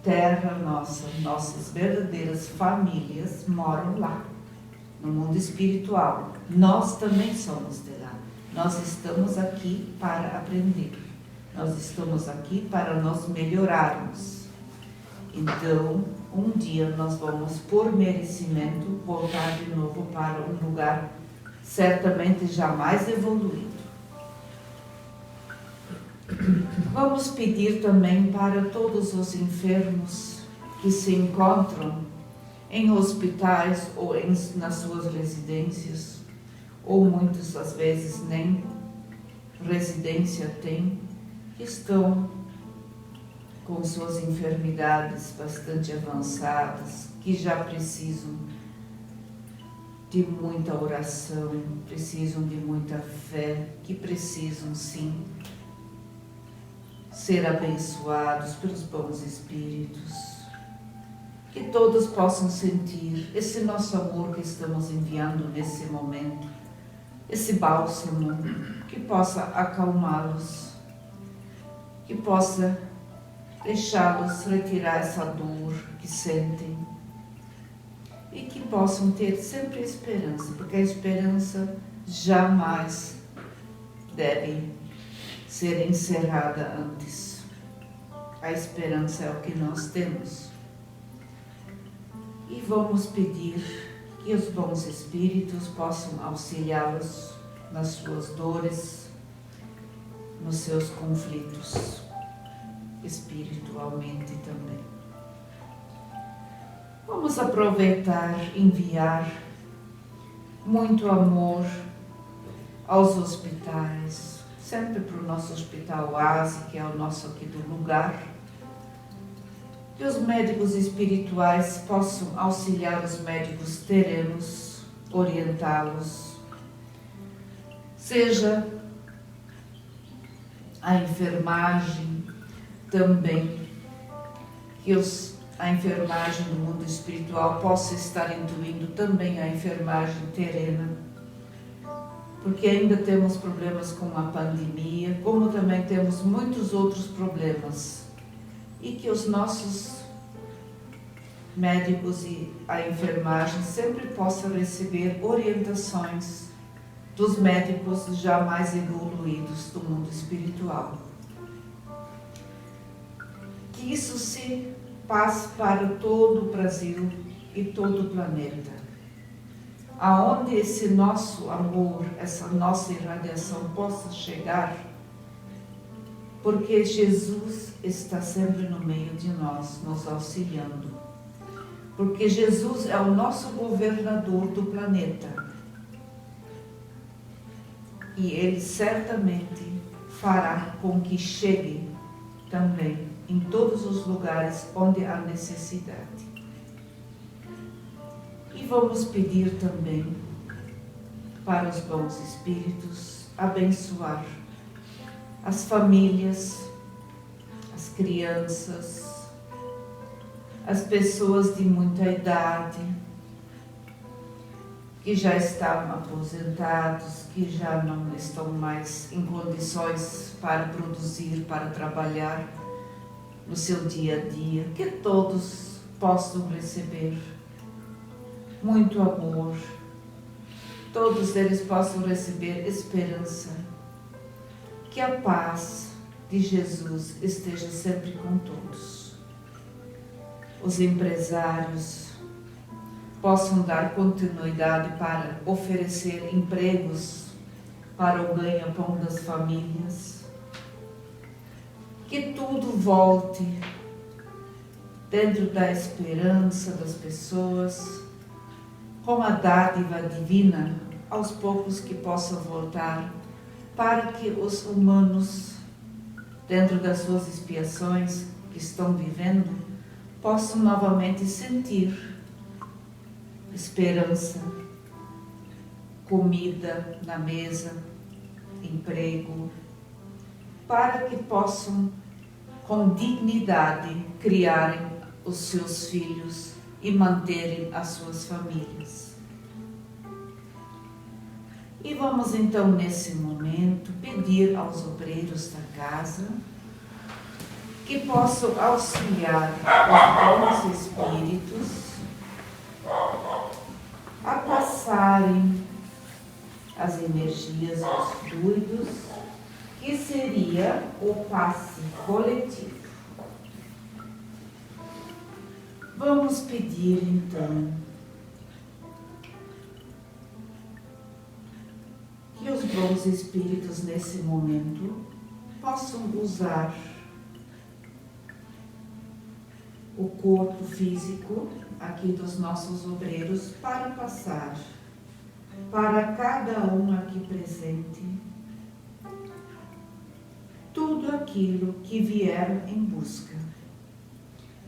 terra nossa, nossas verdadeiras famílias moram lá, no mundo espiritual. Nós também somos de lá. Nós estamos aqui para aprender. Nós estamos aqui para nos melhorarmos. Então, um dia nós vamos, por merecimento, voltar de novo para um lugar certamente jamais evoluído. Vamos pedir também para todos os enfermos que se encontram em hospitais ou nas suas residências, ou muitas das vezes nem residência têm, que estão com suas enfermidades bastante avançadas, que já precisam de muita oração, precisam de muita fé, que precisam sim ser abençoados pelos bons espíritos, que todos possam sentir esse nosso amor que estamos enviando nesse momento, esse bálsamo que possa acalmá-los, que possa deixá-los retirar essa dor que sentem e que possam ter sempre esperança, porque a esperança jamais deve ser encerrada antes. A esperança é o que nós temos. E vamos pedir que os bons espíritos possam auxiliá-los nas suas dores, nos seus conflitos, espiritualmente também. Vamos aproveitar, enviar muito amor aos hospitais, sempre para o nosso Hospital Oase, que é o nosso aqui do lugar. Que os médicos espirituais possam auxiliar os médicos terenos, orientá-los, seja a enfermagem também, que a enfermagem do mundo espiritual possa estar intuindo também a enfermagem terrena, porque ainda temos problemas com a pandemia, como também temos muitos outros problemas, e que os nossos médicos e a enfermagem sempre possam receber orientações dos médicos já mais evoluídos do mundo espiritual. Que isso se passe para todo o Brasil e todo o planeta, aonde esse nosso amor, essa nossa irradiação possa chegar, porque Jesus está sempre no meio de nós, nos auxiliando. Porque Jesus é o nosso governador do planeta. E Ele certamente fará com que chegue também em todos os lugares onde há necessidade. E vamos pedir também para os bons espíritos abençoar as famílias, as crianças, as pessoas de muita idade, que já estão aposentados, que já não estão mais em condições para produzir, para trabalhar no seu dia a dia, que todos possam receber muito amor, todos eles possam receber esperança, que a paz de Jesus esteja sempre com todos. Os empresários possam dar continuidade para oferecer empregos para o ganha-pão das famílias, que tudo volte dentro da esperança das pessoas, com a dádiva divina, aos poucos que possa voltar, para que os humanos, dentro das suas expiações que estão vivendo, possam novamente sentir esperança, comida na mesa, emprego, para que possam, com dignidade, criarem os seus filhos e manterem as suas famílias. E vamos então, nesse momento, pedir aos obreiros da casa que possam auxiliar os bons espíritos a passarem as energias dos fluidos, que seria o passe coletivo. Vamos pedir então que os bons espíritos nesse momento possam usar o corpo físico aqui dos nossos obreiros para passar para cada um aqui presente tudo aquilo que vieram em busca.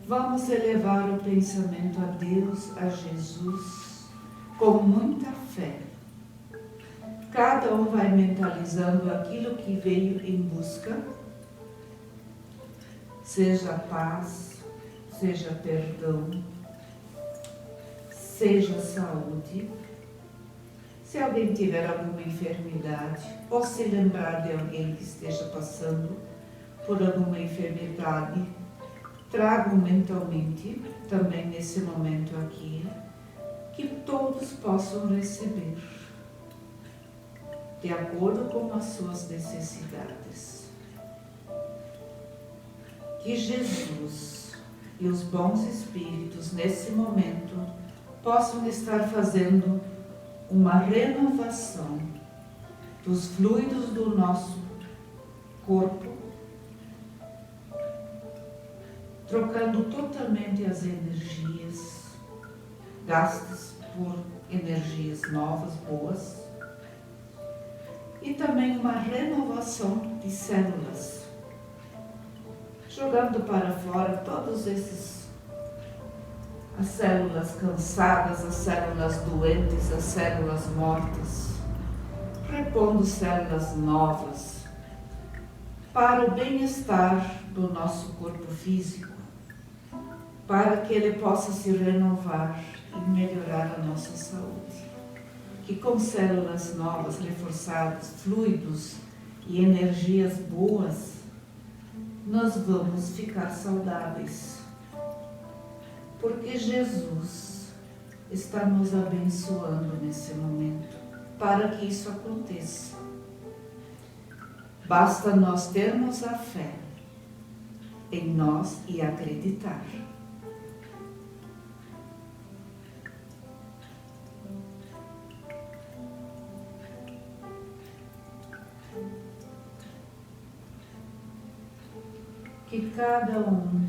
Vamos elevar o pensamento a Deus, a Jesus, com muita fé. Cada um vai mentalizando aquilo que veio em busca, seja paz, seja perdão, seja saúde. Se alguém tiver alguma enfermidade, ou se lembrar de alguém que esteja passando por alguma enfermidade, tragam mentalmente, também nesse momento aqui, que todos possam receber, de acordo com as suas necessidades. Que Jesus e os bons espíritos, nesse momento, possam estar fazendo uma renovação dos fluidos do nosso corpo, trocando totalmente as energias gastas por energias novas, boas, e também uma renovação de células, jogando para fora todos esses, as células cansadas, as células doentes, as células mortas, repondo células novas para o bem-estar do nosso corpo físico, para que ele possa se renovar e melhorar a nossa saúde. Que com células novas, reforçadas, fluidos e energias boas, nós vamos ficar saudáveis. Porque Jesus está nos abençoando nesse momento para que isso aconteça. Basta nós termos a fé em nós e acreditar. Que cada um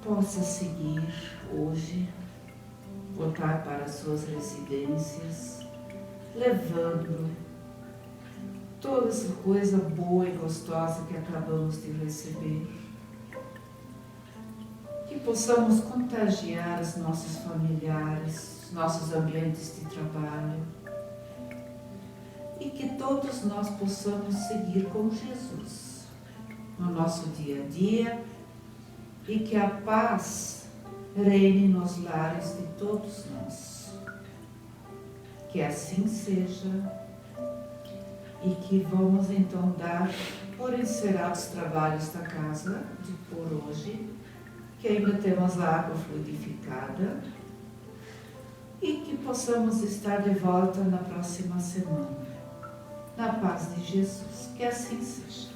possa seguir hoje, voltar para suas residências, levando toda essa coisa boa e gostosa que acabamos de receber. Que possamos contagiar os nossos familiares, os nossos ambientes de trabalho, e que todos nós possamos seguir com Jesus no nosso dia a dia, e que a paz reine nos lares de todos nós. Que assim seja, e que vamos então dar por encerrados os trabalhos da casa de por hoje, que ainda temos a água fluidificada, e que possamos estar de volta na próxima semana. Na paz de Jesus. Que assim seja.